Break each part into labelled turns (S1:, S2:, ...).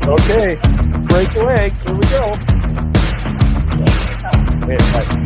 S1: Okay, break the leg. Here we go. Right.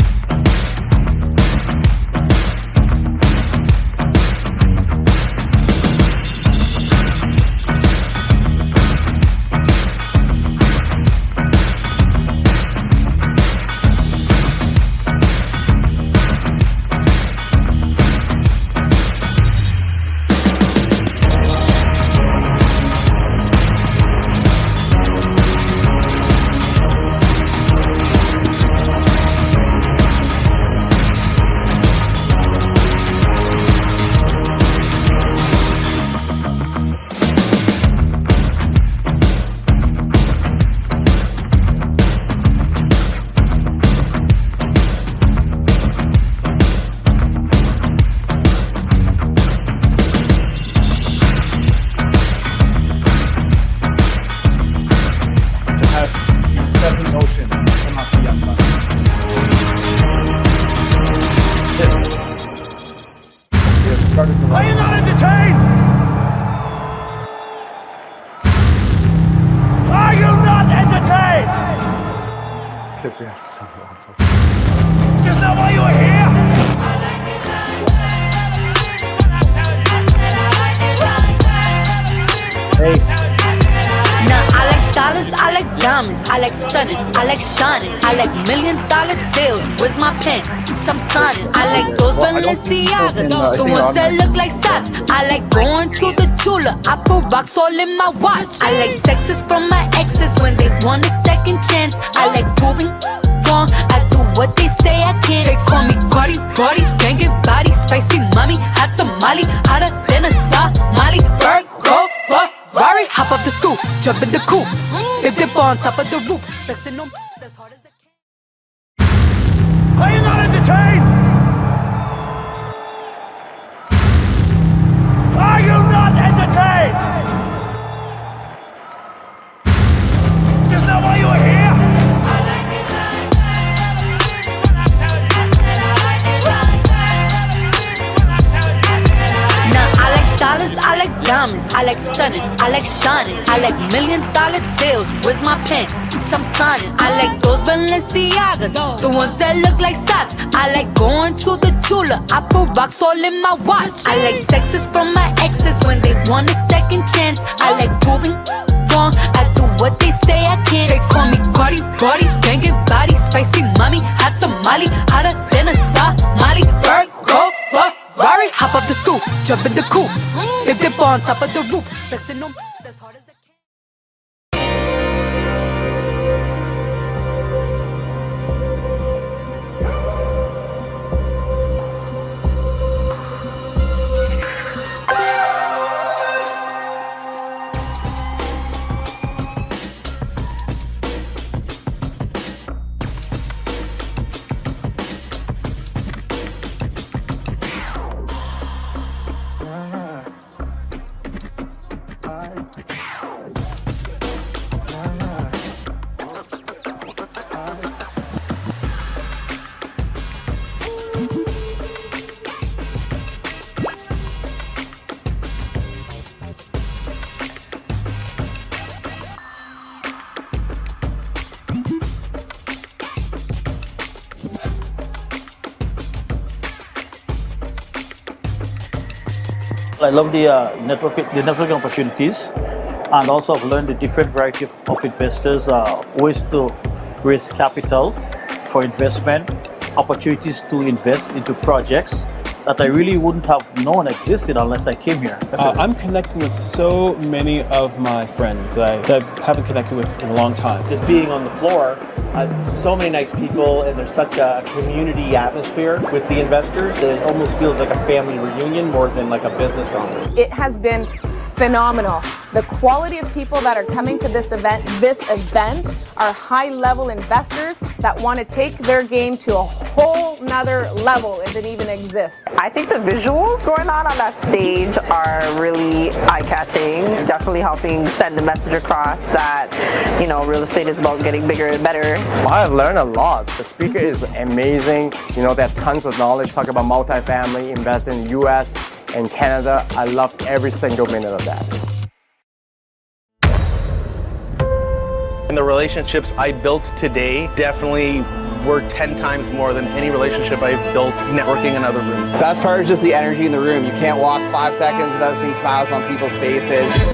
S2: Are you not entertained? Are you not entertained?
S1: Because we have to send one.
S2: Is this not why you are here?
S1: Hey.
S3: Now I like dollars, I like diamonds, I like stunning, I like shining, I like $1 million deals. Where's my pen? I'm signing. I like those Balenciagas, the ones that look like socks. I like going to the Tula, I put rocks all in my watch. I like texts from my exes when they want a second chance. I like proving wrong, I do what they say I can't. They call me Cardi, Cardi, banging body, spicy mommy, hot tamale, hotter than a Somali. Virgo, Ferrari, hop up the stoop, jump in the coupe, if dip on top of the roof, flexing them as hard as I can.
S2: Are you not entertained? Are you not entertained? Is this not why you are here?
S3: Now I like dollars, I like diamonds, I like stunning, I like shining, I like $1 million deals. Where's my pen? I'm signing. I like those Balenciagas, the ones that look like socks. I like going to the Tula, I put rocks all in my watch. I like texts from my exes when they want a second chance. I like proving wrong, I do what they say I can't. They call me Cardi, Cardi, banging body, spicy mommy, hot tamale, hotter than a Somali. Virgo, Ferrari, hop up the stoop, jump in the coupe, if dip on top of the roof, flexing them as hard as I can.
S4: I love the networking opportunities, and also I've learned the different variety of investors, ways to raise capital for investment, opportunities to invest into projects that I really wouldn't have known existed unless I came here.
S5: I'm connecting with so many of my friends that I haven't connected with in a long time.
S6: Just being on the floor, so many nice people, and there's such a community atmosphere with the investors that it almost feels like a family reunion more than like a business conference.
S7: It has been phenomenal. The quality of people that are coming to this event are high-level investors that want to take their game to a whole nother level if it even exists.
S8: I think the visuals going on that stage are really eye-catching, definitely helping send the message across that, you know, real estate is about getting bigger and better.
S9: I've learned a lot. The speaker is amazing. You know, they have tons of knowledge, talk about multifamily, invest in the US and Canada. I loved every single minute of that.
S10: And the relationships I built today definitely were 10 times more than any relationship I've built networking in other rooms.
S11: Best part is just the energy in the room. You can't walk 5 seconds without seeing smiles on people's faces.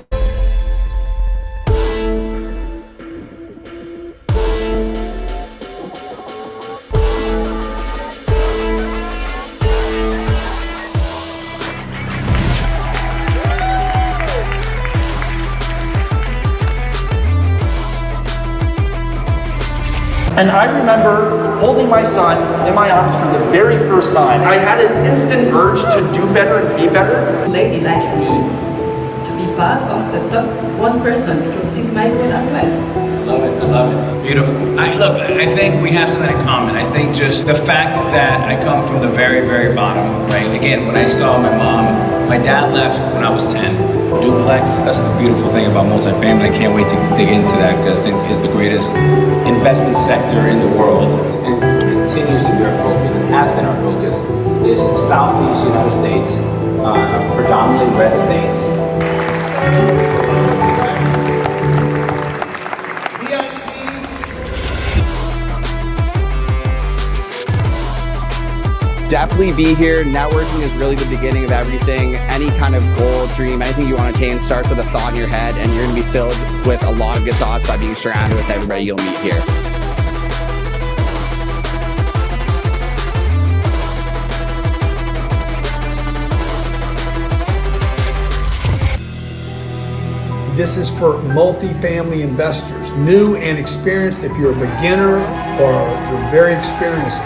S12: And I remember holding my son in my arms for the very first time. I had an instant urge to do better and be better.
S13: A lady like me to be part of the top 1% because this is my goal as well.
S14: I love it, I love it. Beautiful. I think we have something in common. I think just the fact that I come from the very, very bottom, right? Again, when I saw my dad left when I was 10. Duplex, that's the beautiful thing about multifamily. I can't wait to dig into that because I think it's the greatest investment sector in the world. It continues to be our focus, and has been our focus, is Southeast United States, predominantly red states.
S11: Definitely be here. Networking is really the beginning of everything. Any kind of goal, dream, anything you want to attain starts with a thought in your head, and you're going to be filled with a lot of good thoughts by being surrounded with everybody you'll meet here.
S15: This is for multifamily investors, new and experienced. If you're a beginner or you're very experienced,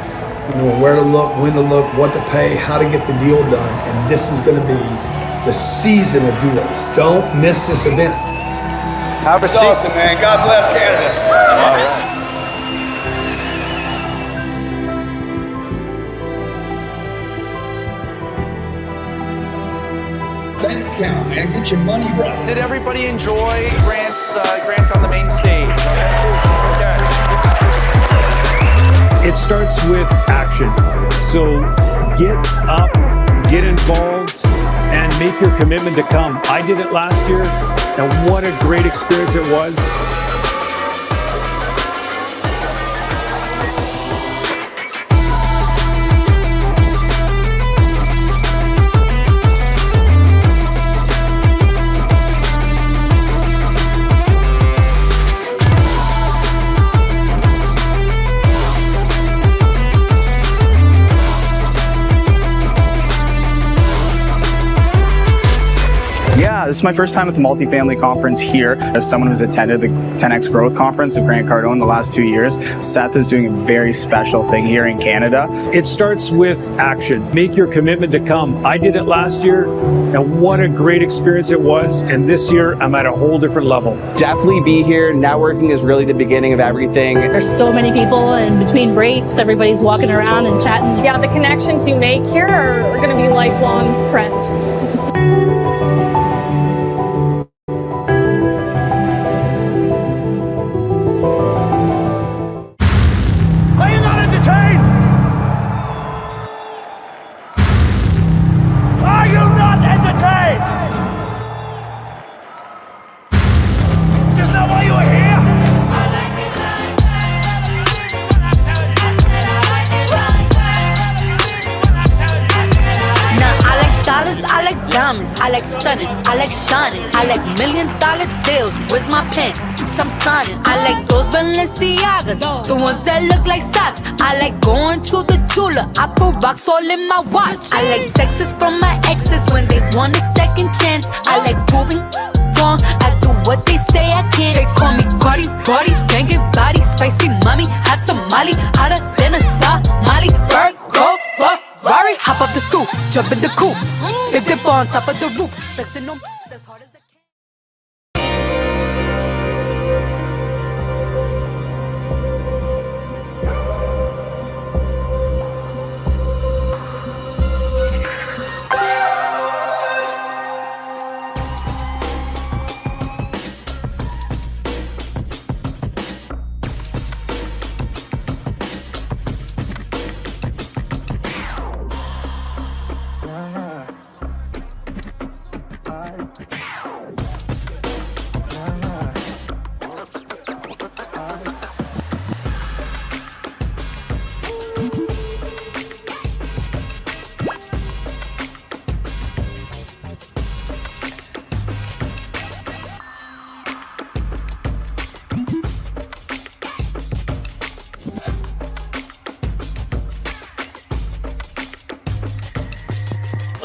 S15: you know where to look, when to look, what to pay, how to get the deal done. And this is going to be the season of deals. Don't miss this event.
S2: Have a seat. Awesome, man. God bless Canada. All right.
S16: Bank account, man. Get your money right.
S12: Did everybody enjoy Grant on the main stage? Okay.
S17: It starts with action. So get up, get involved, and make your commitment to come. I did it last year, and what a great experience it was.
S18: Yeah, this is my first time at the Multifamily Conference here. As someone who's attended the 10X Growth Conference of Grant Cardone the last 2 years, Seth is doing a very special thing here in Canada.
S17: It starts with action. Make your commitment to come. I did it last year, and what a great experience it was. And this year, I'm at a whole different level.
S11: Definitely be here. Networking is really the beginning of everything.
S19: There's so many people, and between breaks, everybody's walking around and chatting.
S20: Yeah, the connections you make here are going to be lifelong friends.
S3: I like diamonds, I like stunning, I like shining, I like $1 million deals. Where's my pen? I'm signing. I like those Balenciagas, the ones that look like socks. I like going to the jeweler, I put rocks all in my watch. I like texts from my exes when they want a second chance. I like proving wrong, I do what they say I can't. They call me Cardi, banging body, spicy mommy, hot tamale, hotter than a Somali. Virgo, Ferrari, hop up the stoop, jump in the coupe, big dip on top of the roof, flexing on as hard as I can.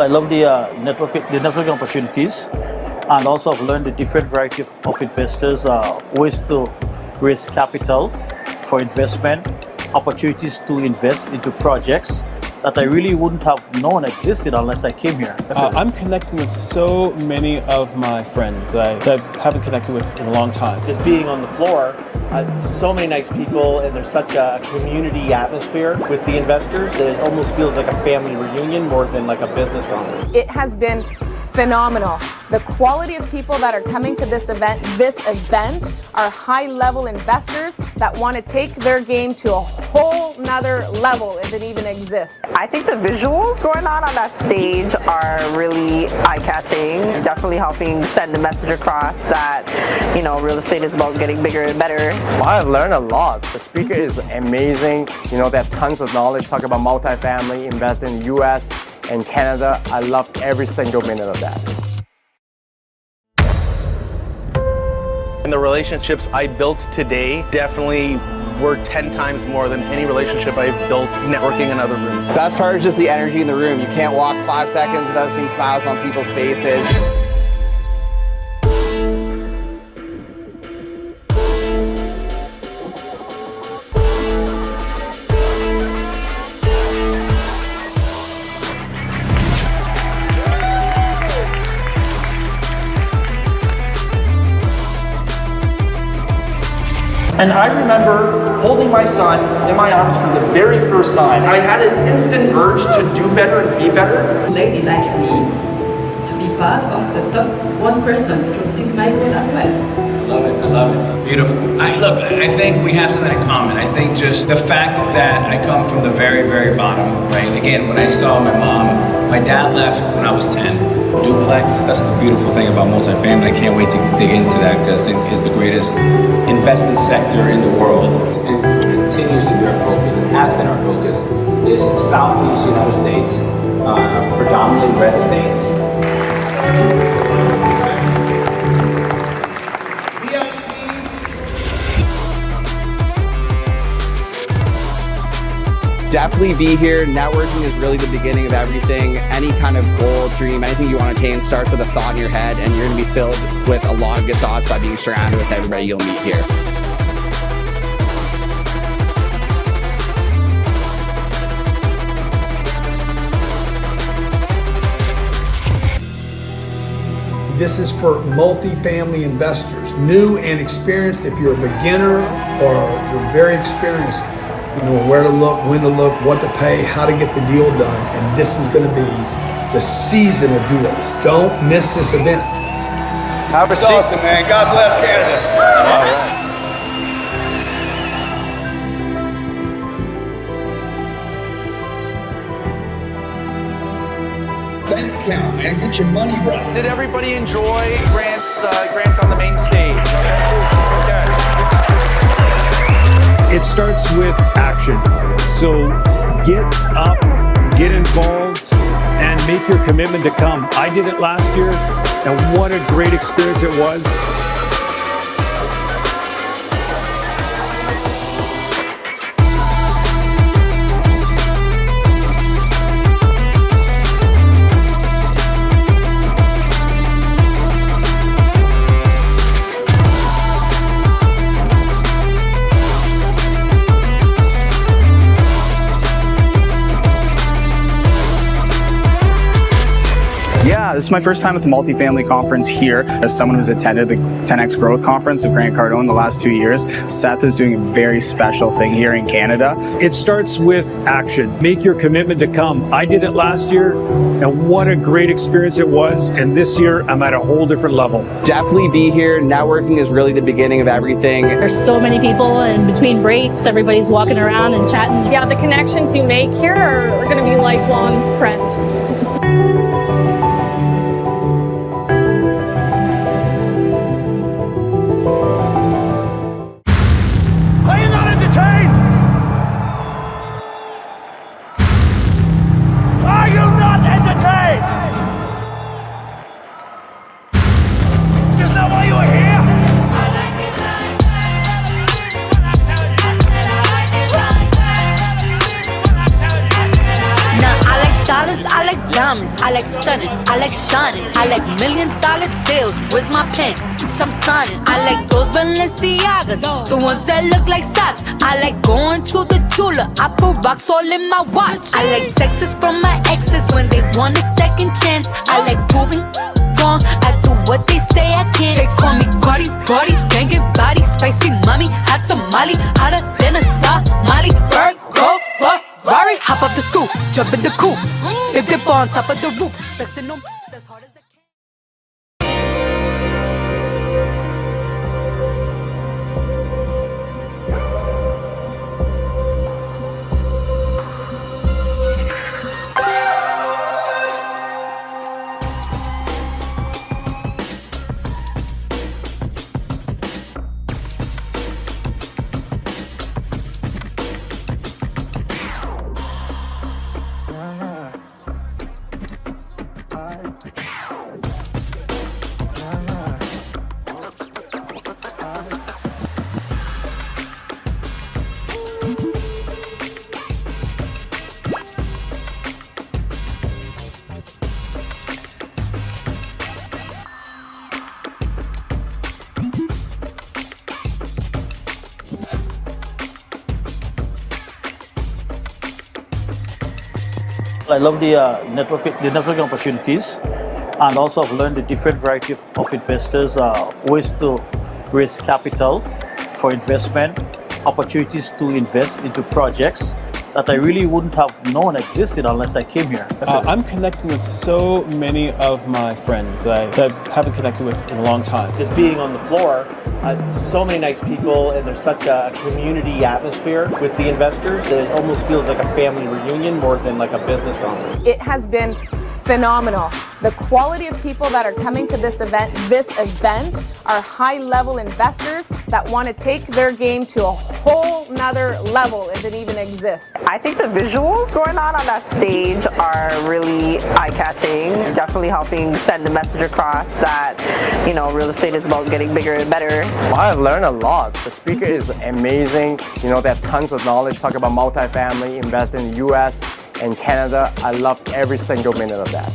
S4: I love the networking opportunities, and also I've learned the different variety of investors, ways to raise capital for investment, opportunities to invest into projects that I really wouldn't have known existed unless I came here.
S5: I'm connecting with so many of my friends that I haven't connected with in a long time.
S6: Just being on the floor, so many nice people, and there's such a community atmosphere with the investors that it almost feels like a family reunion more than like a business conference.
S7: It has been phenomenal. The quality of people that are coming to this event are high-level investors that want to take their game to a whole nother level if it even exists.
S8: I think the visuals going on that stage are really eye-catching, definitely helping send the message across that, you know, real estate is about getting bigger and better.
S9: Well, I've learned a lot. The speaker is amazing. You know, they have tons of knowledge, talk about multifamily, invest in the US and Canada. I loved every single minute of that.
S10: And the relationships I built today definitely were 10 times more than any relationship I've built networking in other rooms.
S11: The best part is just the energy in the room. You can't walk 5 seconds without seeing smiles on people's faces.
S12: And I remember holding my son in my arms for the very first time. I had an instant urge to do better and be better.
S13: A lady like me to be part of the top 1% because this is my goal as well.
S14: I love it. I love it. Beautiful. I think we have something in common. I think just the fact that I come from the very, very bottom, right? Again, when I saw my dad left when I was 10. Duplex, that's the beautiful thing about multifamily. I can't wait to dig into that because it is the greatest investment sector in the world.
S21: It continues to be our focus, and has been our focus, is Southeast United States, predominantly red states.
S11: Definitely be here. Networking is really the beginning of everything. Any kind of goal, dream, anything you want to attain starts with a thought in your head, and you're going to be filled with a lot of good thoughts by being surrounded with everybody you'll meet here.
S15: This is for multifamily investors, new and experienced. If you're a beginner or you're very experienced, you know where to look, when to look, what to pay, how to get the deal done. And this is going to be the season of deals. Don't miss this event.
S2: Have a seat. Awesome, man. God bless Canada. All right.
S16: Bank account, man. Get your money right.
S12: Did everybody enjoy Grant's Grant on the main stage? Okay.
S17: It starts with action. So get up, get involved, and make your commitment to come. I did it last year, and what a great experience it was.
S18: Yeah, this is my first time at the Multifamily Conference here. As someone who's attended the 10X Growth Conference of Grant Cardone the last 2 years, Seth is doing a very special thing here in Canada.
S17: It starts with action. Make your commitment to come. I did it last year, and what a great experience it was. And this year, I'm at a whole different level.
S11: Definitely be here. Networking is really the beginning of everything.
S19: There's so many people, and between breaks, everybody's walking around and chatting.
S20: Yeah, the connections you make here are going to be lifelong friends.
S3: I like like stunning, I like shining, I like $1,000,000 deals. Where's my pen? I'm signing. I like those Balenciagas, the ones that look like socks. I like going to the Tula. I put rocks all in my watch. I like texts from my exes when they want a second chance. I like proving wrong. I do what they say I can't. They call me Cardi, Cardi, banging body, spicy mommy, hot tamale, hotter than a Somali. Virgo, Ferrari, hop up the stoop, jump in the coupe, big dip on top of the roof, flexing on as hard as I can.
S4: I love the networking opportunities, and also I've learned the different variety of investors, ways to raise capital for investment, opportunities to invest into projects that I really wouldn't have known existed unless I came here.
S5: I'm connecting with so many of my friends that I haven't connected with in a long time.
S6: Just being on the floor, so many nice people, and there's such a community atmosphere with the investors that it almost feels like a family reunion more than like a business conference.
S7: It has been phenomenal. The quality of people that are coming to this event are high-level investors that want to take their game to a whole nother level if it even exists.
S8: I think the visuals going on that stage are really eye-catching, definitely helping send the message across that, you know, real estate is about getting bigger and better.
S9: Well, I've learned a lot. The speaker is amazing. You know, they have tons of knowledge, talk about multifamily, invest in the US and Canada. I loved every single minute of that.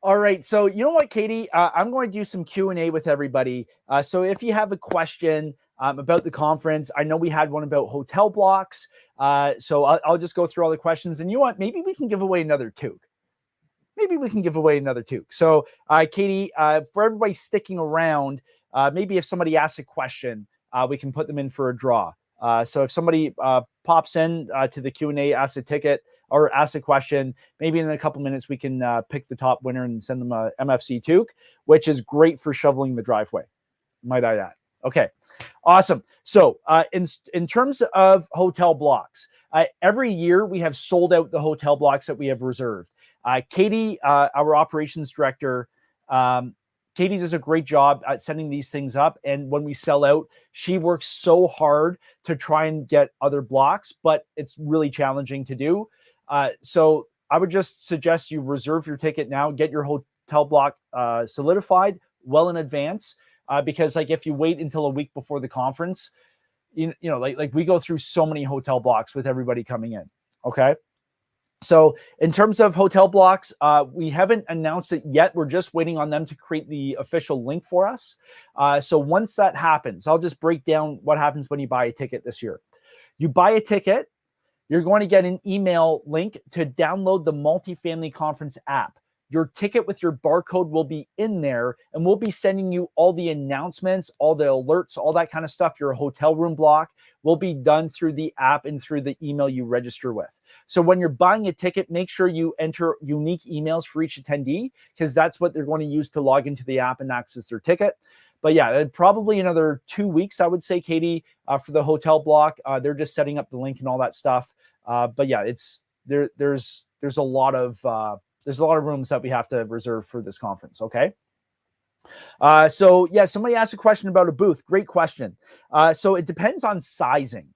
S1: All right, so you know what, Katie? I'm going to do some Q&A with everybody. So if you have a question about the conference, I know we had one about hotel blocks. So I'll just go through all the questions. And you know what? Maybe we can give away another toque. So Katie, for everybody sticking around, maybe if somebody asks a question, we can put them in for a draw. So if somebody pops in to the Q&A, asks a ticket or asks a question, maybe in a couple minutes we can pick the top winner and send them a MFC toque, which is great for shoveling the driveway, might I add. Okay, awesome. So in terms of hotel blocks, every year we have sold out the hotel blocks that we have reserved. Katie, our operations director, Katie does a great job at setting these things up. And when we sell out, she works so hard to try and get other blocks, but it's really challenging to do. So I would just suggest you reserve your ticket now, get your hotel block solidified well in advance, because like if you wait until a week before the conference, you know, like we go through so many hotel blocks with everybody coming in. Okay. So in terms of hotel blocks, we haven't announced it yet. We're just waiting on them to create the official link for us. So once that happens, I'll just break down what happens when you buy a ticket this year. You buy a ticket, you're going to get an email link to download the Multifamily Conference app. Your ticket with your barcode will be in there, and we'll be sending you all the announcements, all the alerts, all that kind of stuff. Your hotel room block will be done through the app and through the email you register with. So when you're buying a ticket, make sure you enter unique emails for each attendee, because that's what they're going to use to log into the app and access their ticket. But yeah, probably another 2 weeks, I would say, Katie, for the hotel block. They're just setting up the link and all that stuff. But yeah, it's there's a lot of rooms that we have to reserve for this conference. Okay. So yeah, somebody asked a question about a booth. Great question. So it depends on sizing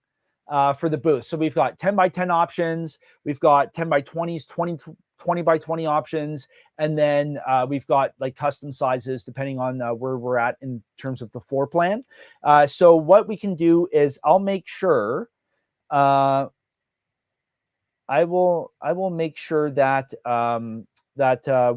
S1: for the booth. So we've got 10 by 10 options. We've got 10 by 20s, 20 by 20 options. And then we've got like custom sizes depending on where we're at in terms of the floor plan. So what we can do is I'll make sure I will make sure that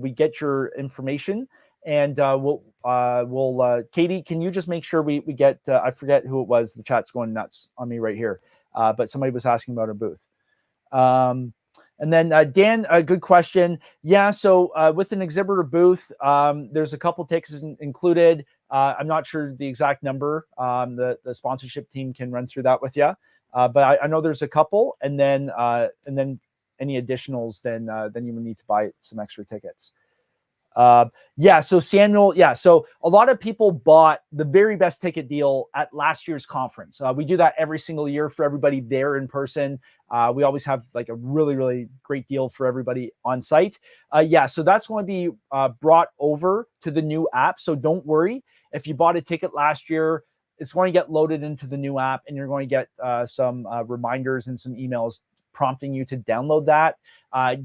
S1: we get your information, and we'll Katie, can you just make sure we get I forget who it was. The chat's going nuts on me right here, but somebody was asking about a booth. And then Dan, a good question. Yeah, so with an exhibitor booth, there's a couple tickets included. I'm not sure the exact number. The sponsorship team can run through that with you. But I know there's a couple, and then any additionals, then you would need to buy some extra tickets. Yeah, so Samuel, yeah, so a lot of people bought the very best ticket deal at last year's conference. We do that every single year for everybody there in person. We always have like a really, really great deal for everybody on site. Yeah, so that's going to be brought over to the new app. So don't worry, if you bought a ticket last year, it's going to get loaded into the new app, and you're going to get some reminders and some emails prompting you to download that.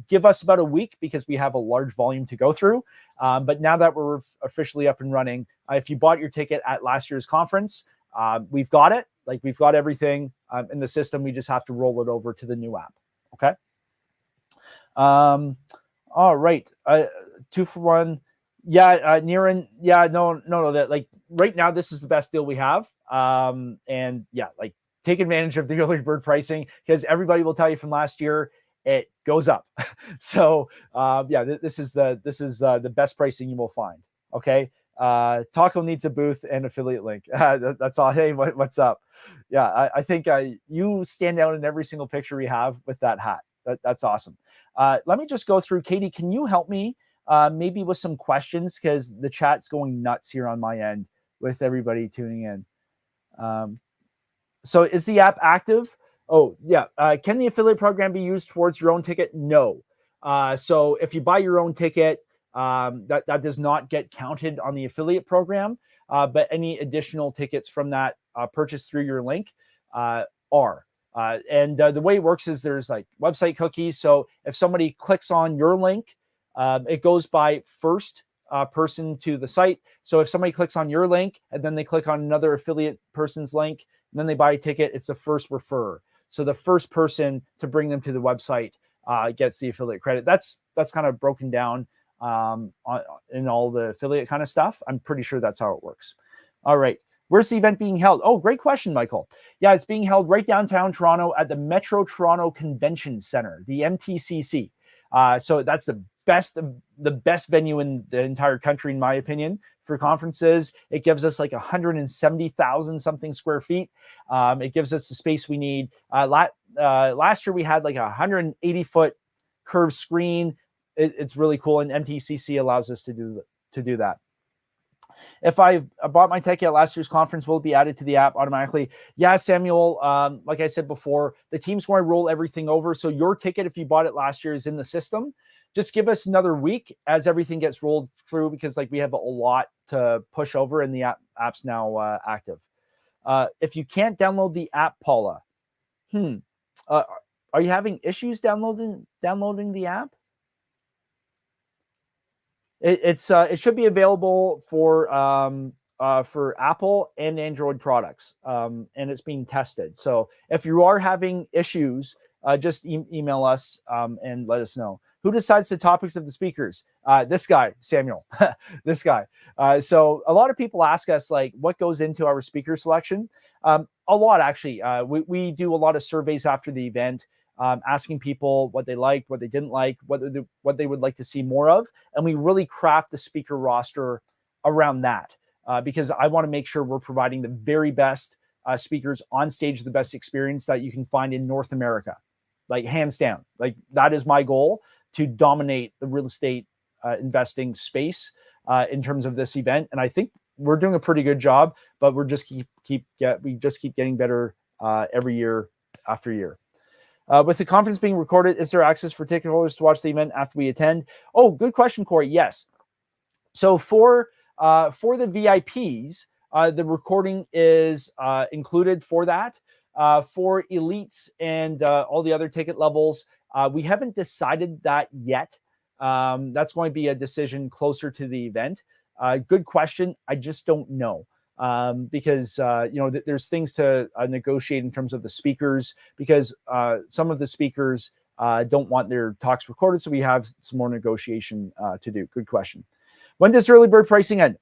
S1: Give us about a week because we have a large volume to go through. But now that we're officially up and running, if you bought your ticket at last year's conference, we've got it. Like, we've got everything in the system. We just have to roll it over to the new app. Okay. All right. 2 for 1. Yeah, Niran. Yeah, no. That, like, right now, this is the best deal we have. And yeah, like, take advantage of the early bird pricing, because everybody will tell you from last year it goes up. So yeah, this is the best pricing you will find. Okay. Taco needs a booth and affiliate link. That's all. Hey, what's up? Yeah, I think you stand out in every single picture we have with that hat. That's awesome. Let me just go through. Katie, can you help me maybe with some questions, because the chat's going nuts here on my end with everybody tuning in. So is the app active? Oh, yeah. Can the affiliate program be used towards your own ticket? No. So if you buy your own ticket, that does not get counted on the affiliate program, but any additional tickets from that purchase through your link are. And the way it works is there's like website cookies. So if somebody clicks on your link, it goes by first person to the site. So if somebody clicks on your link and then they click on another affiliate person's link, and then they buy a ticket, it's the first refer. So the first person to bring them to the website gets the affiliate credit. That's kind of broken down in all the affiliate kind of stuff. I'm pretty sure that's how it works. All right. Where's the event being held? Oh, great question, Michael. Yeah, it's being held right downtown Toronto at the Metro Toronto Convention Center, the MTCC. So that's the best venue in the entire country, in my opinion, for conferences. It gives us like 170,000 something square feet. It gives us the space we need. Last year we had like a 180-foot curved screen. It's really cool, and MTCC allows us to do that. If I bought my ticket at last year's conference, will it be added to the app automatically? Yeah, Samuel, like I said before, the team's going to roll everything over. So your ticket, if you bought it last year, is in the system. Just give us another week as everything gets rolled through, because like we have a lot to push over, and the app's now active. If you can't download the app, Paula, are you having issues downloading the app? It should be available for Apple and Android products, and it's being tested. So if you are having issues, just email us and let us know. Who decides the topics of the speakers? This guy, Samuel. This guy. So a lot of people ask us, like, what goes into our speaker selection? A lot, actually. We do a lot of surveys after the event, asking people what they liked, what they didn't like, what they would like to see more of. And we really craft the speaker roster around that, because I want to make sure we're providing the very best speakers on stage, the best experience that you can find in North America, like hands down. Like, that is my goal, to dominate the real estate investing space in terms of this event. And I think we're doing a pretty good job, but we're just keep getting better every year after year. With the conference being recorded, is there access for ticket holders to watch the event after we attend? Oh, good question, Corey. Yes. So for the VIPs, the recording is included for that. For elites and all the other ticket levels, we haven't decided that yet. That's going to be a decision closer to the event. Good question. I just don't know. Because there's things to negotiate in terms of the speakers, because some of the speakers don't want their talks recorded. So we have some more negotiation to do. Good question. When does early bird pricing end?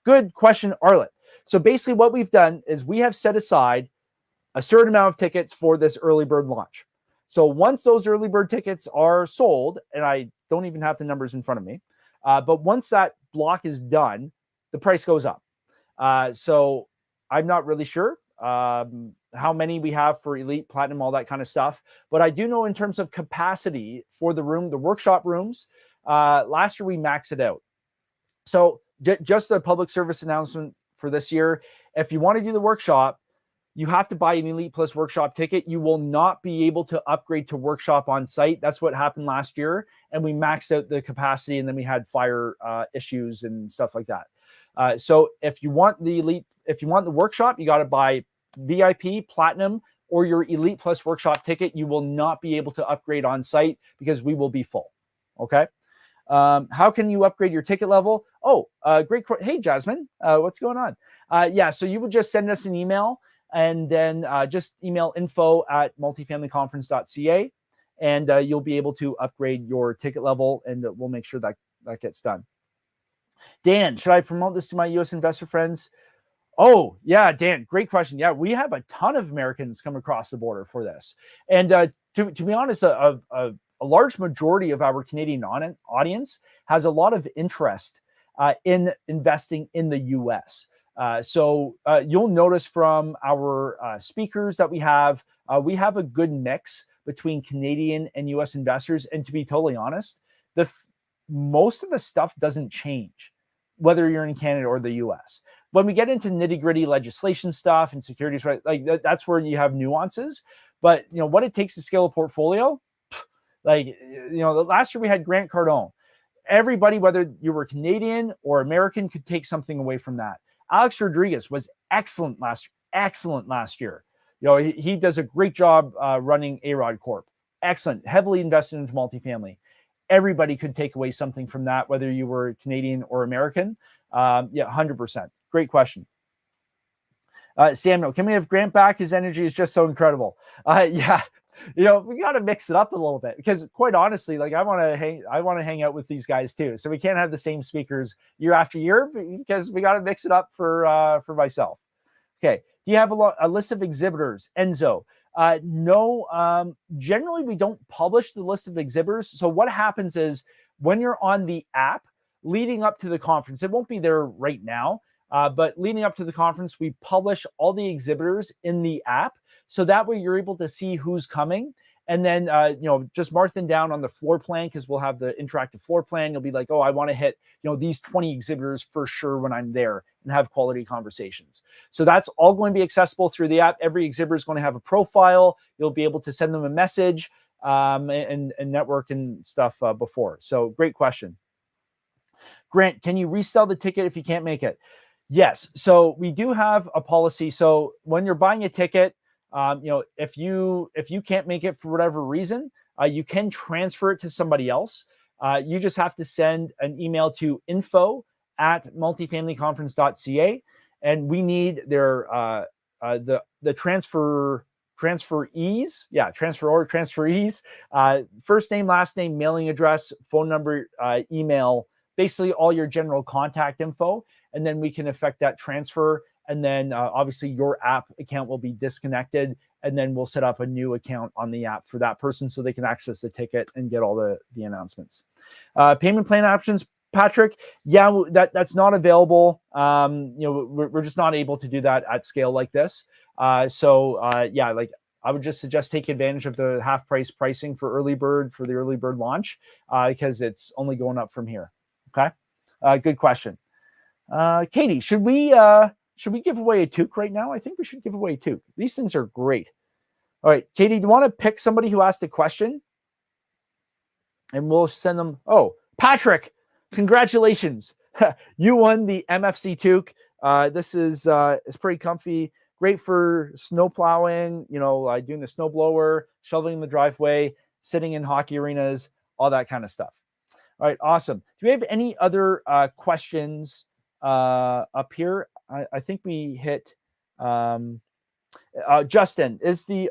S1: Good question, Arlette. So basically what we've done is we have set aside a certain amount of tickets for this early bird launch. So once those early bird tickets are sold, and I don't even have the numbers in front of me, but once that block is done, the price goes up. So I'm not really sure how many we have for elite, platinum, all that kind of stuff. But I do know in terms of capacity for the room, the workshop rooms, last year we maxed it out. So just a public service announcement for this year. If you want to do the workshop, you have to buy an Elite Plus workshop ticket. You will not be able to upgrade to workshop on site. That's what happened last year. And we maxed out the capacity, and then we had fire issues and stuff like that. So if you want the Elite, if you want the workshop, you got to buy VIP, Platinum, or your Elite Plus workshop ticket. You will not be able to upgrade on site because we will be full. Okay. How can you upgrade your ticket level? Great. Hey, Jasmine, what's going on? Yeah, so you would just send us an email, and then just email info@multifamilyconference.ca, and you'll be able to upgrade your ticket level, and we'll make sure that that gets done. Dan, should I promote this to my U.S. investor friends? Oh, yeah, Dan, great question. Yeah, we have a ton of Americans come across the border for this. And to be honest, a large majority of our Canadian audience has a lot of interest in investing in the U.S. So you'll notice from our speakers that we have a good mix between Canadian and U.S. investors. And to be totally honest, most of the stuff doesn't change, whether you're in Canada or the U.S. When we get into nitty-gritty legislation stuff and securities, right, like that's where you have nuances. But you know what it takes to scale a portfolio. Like, you know, last year we had Grant Cardone. Everybody, whether you were Canadian or American, could take something away from that. Alex Rodriguez was excellent last year. You know, he does a great job running A-Rod Corp. Excellent, heavily invested into multifamily. Everybody could take away something from that, whether you were Canadian or American. Yeah, 100%. Great question. Samuel, can we have Grant back? His energy is just so incredible. Yeah. You know, we got to mix it up a little bit because, quite honestly, like I want to hang out with these guys too. So we can't have the same speakers year after year because we got to mix it up for myself. Okay. Do you have a list of exhibitors, Enzo? No. Generally, we don't publish the list of exhibitors. So what happens is when you're on the app leading up to the conference, it won't be there right now, but leading up to the conference, we publish all the exhibitors in the app. So that way you're able to see who's coming. And then, you know, just mark them down on the floor plan because we'll have the interactive floor plan. You'll be like, oh, I want to hit, you know, these 20 exhibitors for sure when I'm there and have quality conversations. So that's all going to be accessible through the app. Every exhibitor is going to have a profile. You'll be able to send them a message and network and stuff before. So great question. Grant, can you resell the ticket if you can't make it? Yes. So we do have a policy. So when you're buying a ticket, you know, if you can't make it for whatever reason, you can transfer it to somebody else. You just have to send an email to info@multifamilyconference.ca, and we need their the transferees, transferees, first name, last name, mailing address, phone number, email, basically all your general contact info, and then we can effect that transfer. And then obviously your app account will be disconnected, and then we'll set up a new account on the app for that person so they can access the ticket and get all the announcements. Payment plan options, Patrick. Yeah, that's not available. You know, we're just not able to do that at scale like this. Yeah, like I would just suggest take advantage of the half price pricing for the early bird launch because it's only going up from here. Okay. Good question. Katie, should we give away a toque right now? I think we should give away a toque. These things are great. All right, Katie, do you want to pick somebody who asked a question? And we'll send them. Oh, Patrick, congratulations. You won the MFC toque. This is it's pretty comfy. Great for snow plowing, you know, doing the snow blower, shoveling the driveway, sitting in hockey arenas, all that kind of stuff. All right, awesome. Do we have any other questions up here? I think we hit Justin. Is the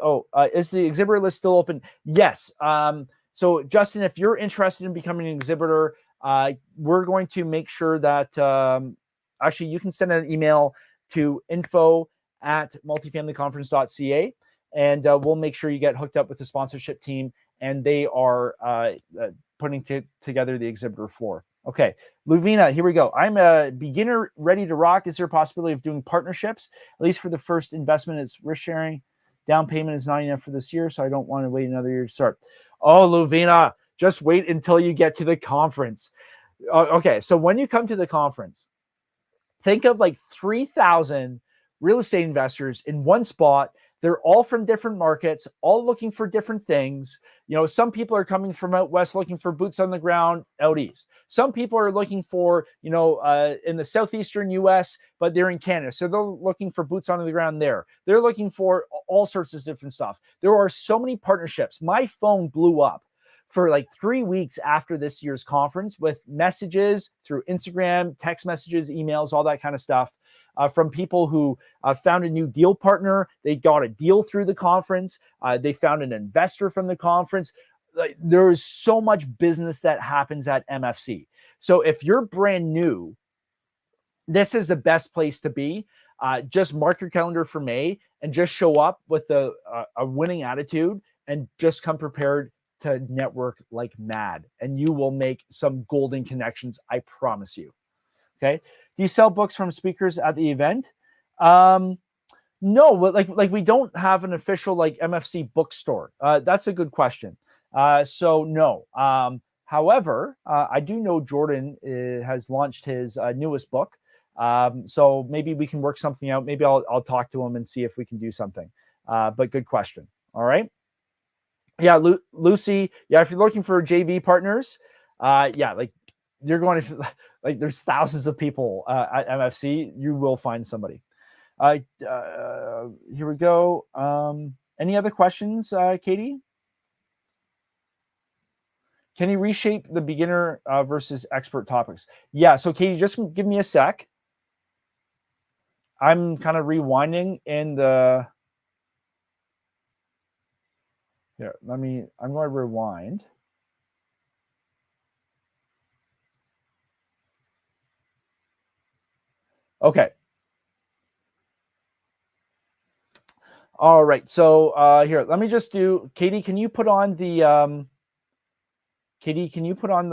S1: exhibitor list still open? Yes. So Justin, if you're interested in becoming an exhibitor, we're going to make sure that actually you can send an email to info@multifamilyconference.ca, and we'll make sure you get hooked up with the sponsorship team, and they are putting together the exhibitor floor. Okay, Luvina, here we go. I'm a beginner ready to rock. Is there a possibility of doing partnerships? At least for the first investment, it's risk sharing. Down payment is not enough for this year, so I don't want to wait another year to start. Oh, Luvina, just wait until you get to the conference. Okay, so when you come to the conference, think of like 3,000 real estate investors in one spot. They're all from different markets, all looking for different things. You know, some people are coming from out west looking for boots on the ground out east. Some people are looking for, you know, in the southeastern US, but they're in Canada. So they're looking for boots on the ground there. They're looking for all sorts of different stuff. There are so many partnerships. My phone blew up for like 3 weeks after this year's conference with messages through Instagram, text messages, emails, all that kind of stuff. From people who found a new deal partner. They got a deal through the conference. They found an investor from the conference. Like, there is so much business that happens at MFC. So if you're brand new, this is the best place to be. Just mark your calendar for May and just show up with a winning attitude and just come prepared to network like mad. And you will make some golden connections, I promise you. Okay. Do you sell books from speakers at the event? No, but like we don't have an official like MFC bookstore. That's a good question. So no. However, I do know Jordan has launched his newest book. So maybe we can work something out. Maybe I'll talk to him and see if we can do something. But good question. All right. Yeah, Lucy. Yeah, if you're looking for JV partners, yeah, like you're going to like there's thousands of people at MFC. You will find somebody. Here we go. Any other questions, Katie? Can you reshape the beginner versus expert topics? Yeah. So Katie, just give me a sec. I'm kind of rewinding in the. Here, I'm going to rewind. Okay. All right. So here, let me just do, Katie, can you put on the, Katie, can you put on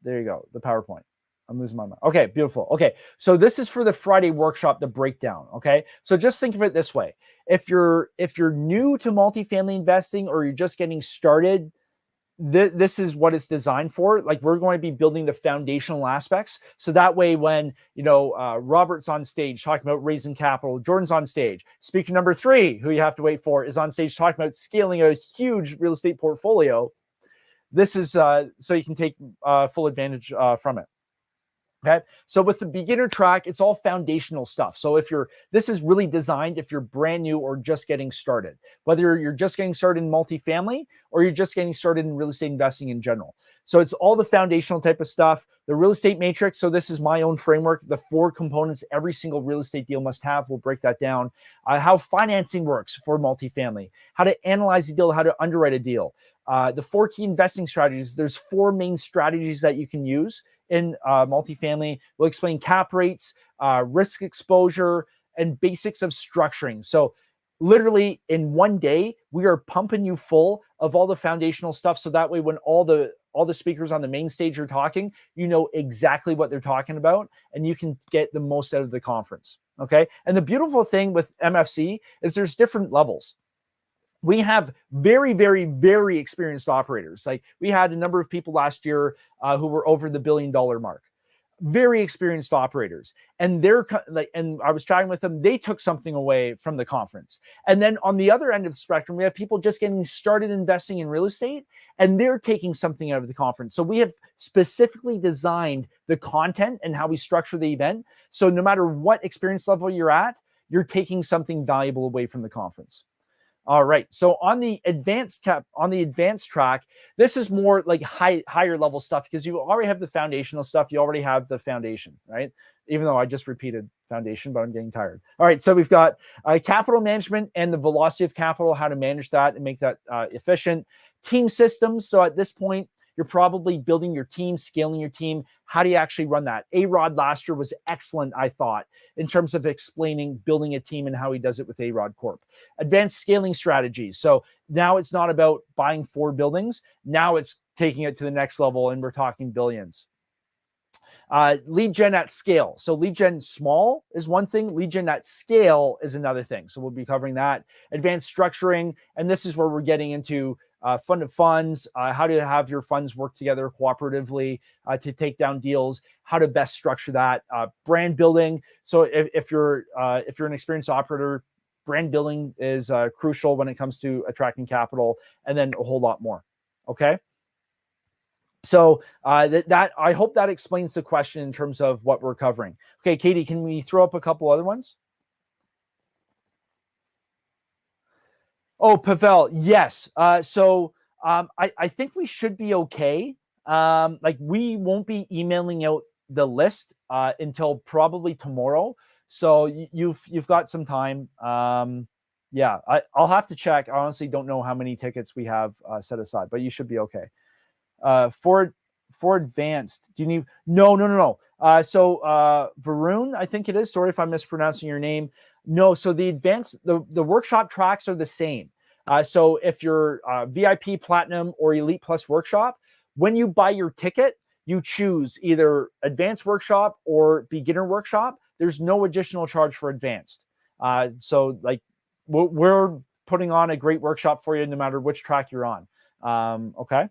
S1: there you go, the PowerPoint. I'm losing my mind. Okay, beautiful. Okay, so this is for the Friday workshop, the breakdown. Okay, so just think of it this way: if you're new to multifamily investing or you're just getting started, this is what it's designed for. Like, we're going to be building the foundational aspects, so that way when Robert's on stage talking about raising capital, Jordan's on stage, speaker number 3, who you have to wait for, is on stage talking about scaling a huge real estate portfolio. This is so you can take full advantage from it. Okay, so with the beginner track, it's all foundational stuff. So this is really designed if you're brand new or just getting started, whether you're just getting started in multifamily or you're just getting started in real estate investing in general. So it's all the foundational type of stuff. The real estate matrix. So this is my own framework. The 4 components every single real estate deal must have. We'll break that down. How financing works for multifamily. How to analyze a deal. How to underwrite a deal. The 4 key investing strategies. There's 4 main strategies that you can use in multifamily. We'll explain cap rates, risk exposure, and basics of structuring. So literally in one day, we are pumping you full of all the foundational stuff. So that way, when all the speakers on the main stage are talking, you know exactly what they're talking about, and you can get the most out of the conference. Okay. And the beautiful thing with MFC is there's different levels. We have very, very, very experienced operators. Like, we had a number of people last year who were over the $1 billion mark. Very experienced operators. And and I was chatting with them. They took something away from the conference. And then on the other end of the spectrum, we have people just getting started investing in real estate, and they're taking something out of the conference. So we have specifically designed the content and how we structure the event. So no matter what experience level you're at, you're taking something valuable away from the conference. All right. So on the advanced track, this is more like higher level stuff because you already have the foundational stuff. You already have the foundation, right? even though I just repeated foundation, but I'm getting tired. All right, so we've got capital management and the velocity of capital, how to manage that and make that efficient. Team systems. So at this point, you're probably building your team, scaling your team. How do you actually run that? A-Rod last year was excellent, I thought, in terms of explaining building a team and how he does it with A-Rod Corp. Advanced scaling strategies. So now it's not about buying 4 buildings. Now it's taking it to the next level, and we're talking billions. Lead gen at scale. So lead gen small is one thing. Lead gen at scale is another thing. So we'll be covering that. Advanced structuring. And this is where we're getting into fund of funds, how to have your funds work together cooperatively to take down deals, how to best structure that. Brand building. So if you're an experienced operator, brand building is crucial when it comes to attracting capital, and then a whole lot more. Okay. So that I hope that explains the question in terms of what we're covering. Okay, Katie, can we throw up a couple other ones? Oh, Pavel, yes. So I think we should be okay. Like we won't be emailing out the list until probably tomorrow. So you've got some time. Yeah, I'll have to check. I honestly don't know how many tickets we have set aside, but you should be okay. For advanced, do you need no. So Varun, I think it is, sorry if I'm mispronouncing your name. No, so the advanced, the workshop tracks are the same. So if you're VIP, platinum, or elite plus workshop, when you buy your ticket, you choose either advanced workshop or beginner workshop. There's no additional charge for advanced. So like we're putting on a great workshop for you no matter which track you're on. Okay.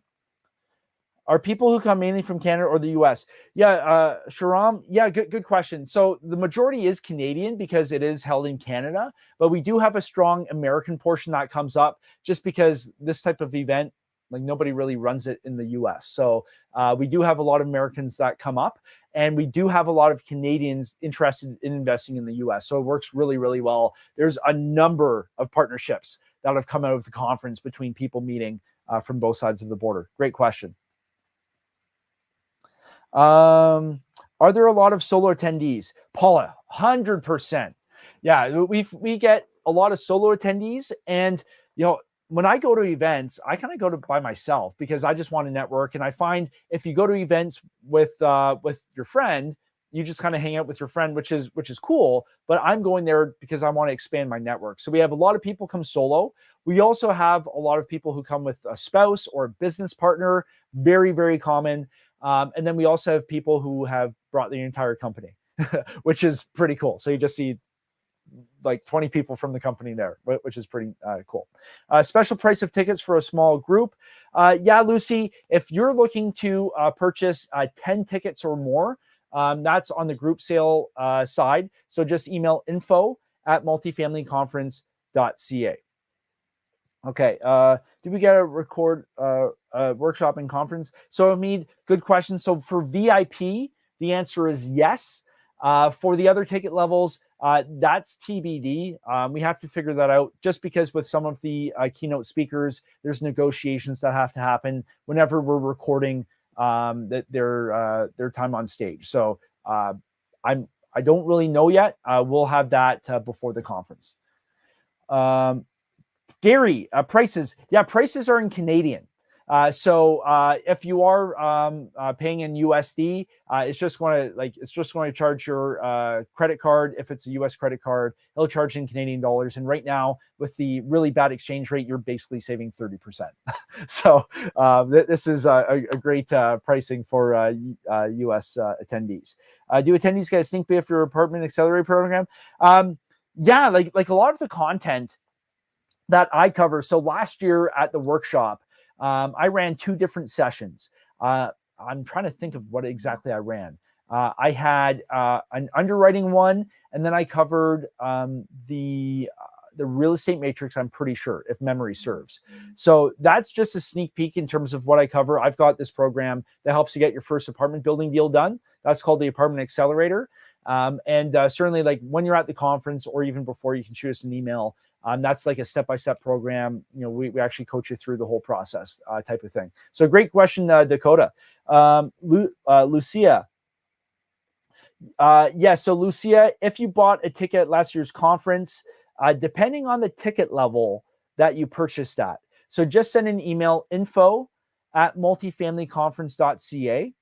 S1: Are people who come mainly from Canada or the US? Yeah, Sharam, yeah, good question. So the majority is Canadian because it is held in Canada, but we do have a strong American portion that comes up just because this type of event, like nobody really runs it in the US. So we do have a lot of Americans that come up, and we do have a lot of Canadians interested in investing in the US. So it works really, really well. There's a number of partnerships that have come out of the conference between people meeting from both sides of the border. Great question. Are there a lot of solo attendees? Paula, 100%. Yeah, we get a lot of solo attendees, and when I go to events, I kind of go to by myself because I just want to network. And I find if you go to events with your friend, you just kind of hang out with your friend, which is cool. But I'm going there because I want to expand my network. So we have a lot of people come solo. We also have a lot of people who come with a spouse or a business partner. Very, very common. And then we also have people who have brought the entire company, which is pretty cool. So you just see like 20 people from the company there, which is pretty cool. Special price of tickets for a small group. Yeah, Lucy, if you're looking to purchase 10 tickets or more, that's on the group sale side. So just email info@multifamilyconference.ca. Okay. Did we get a record workshop and conference? So Hamid, good question. So for VIP, the answer is yes. For the other ticket levels, that's TBD. We have to figure that out just because with some of the keynote speakers, there's negotiations that have to happen whenever we're recording their time on stage. So I don't really know yet. We'll have that before the conference. Gary, prices. Yeah, prices are in Canadian. So if you are paying in USD, it's just going to charge your credit card. If it's a US credit card, it'll charge in Canadian dollars. And right now, with the really bad exchange rate, you're basically saving 30%. So this is a great pricing for US attendees. Do attendees get a sneak peek for your apartment accelerator program? Yeah, like a lot of the content that I cover. So last year at the workshop, I ran 2 different sessions. I'm trying to think of what exactly I ran. I had an underwriting one, and then I covered the real estate matrix, I'm pretty sure, if memory serves. So that's just a sneak peek in terms of what I cover. I've got this program that helps you get your first apartment building deal done. That's called the Apartment Accelerator. And certainly like when you're at the conference or even before, you can shoot us an email. That's like a step-by-step program. We actually coach you through the whole process type of thing. So great question, Dakota. Lucia. Yeah, so Lucia, if you bought a ticket at last year's conference, depending on the ticket level that you purchased at, so just send an email, info@multifamilyconference.ca,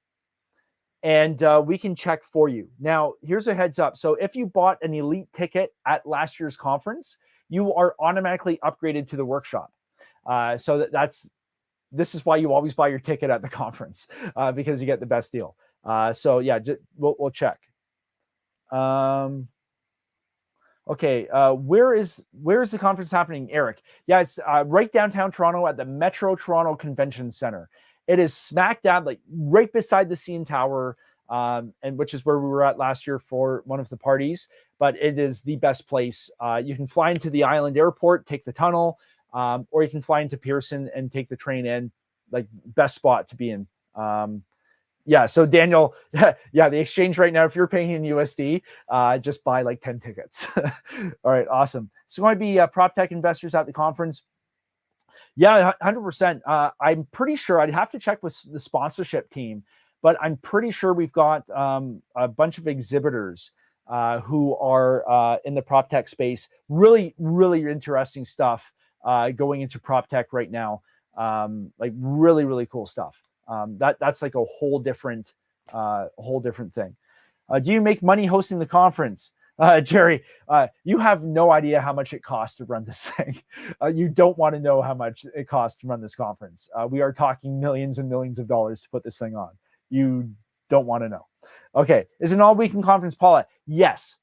S1: and we can check for you. Now, here's a heads up. So if you bought an elite ticket at last year's conference, you are automatically upgraded to the workshop. So this is why you always buy your ticket at the conference, because you get the best deal. So yeah, we'll check. Okay, where is the conference happening, Eric? Yeah, it's right downtown Toronto at the Metro Toronto Convention Center. It is smack dab, like right beside the CN Tower, and which is where we were at last year for one of the parties. But it is the best place. You can fly into the Island Airport, take the tunnel, or you can fly into Pearson and take the train in. Like, best spot to be in. Yeah, so Daniel, yeah, the exchange right now, if you're paying in USD, just buy like 10 tickets. All right, awesome. So going to be prop tech investors at the conference. Yeah, 100%. I'm pretty sure, I'd have to check with the sponsorship team, but I'm pretty sure we've got a bunch of exhibitors who are in the prop tech space. Really, really interesting stuff going into prop tech right now. Like really, really cool stuff. That's like a whole different thing. Do you make money hosting the conference? Jerry, you have no idea how much it costs to run this thing. You don't want to know how much it costs to run this conference. We are talking millions and millions of dollars to put this thing on. You don't want to know. Okay, is it an all-weekend conference, Paula? Yes.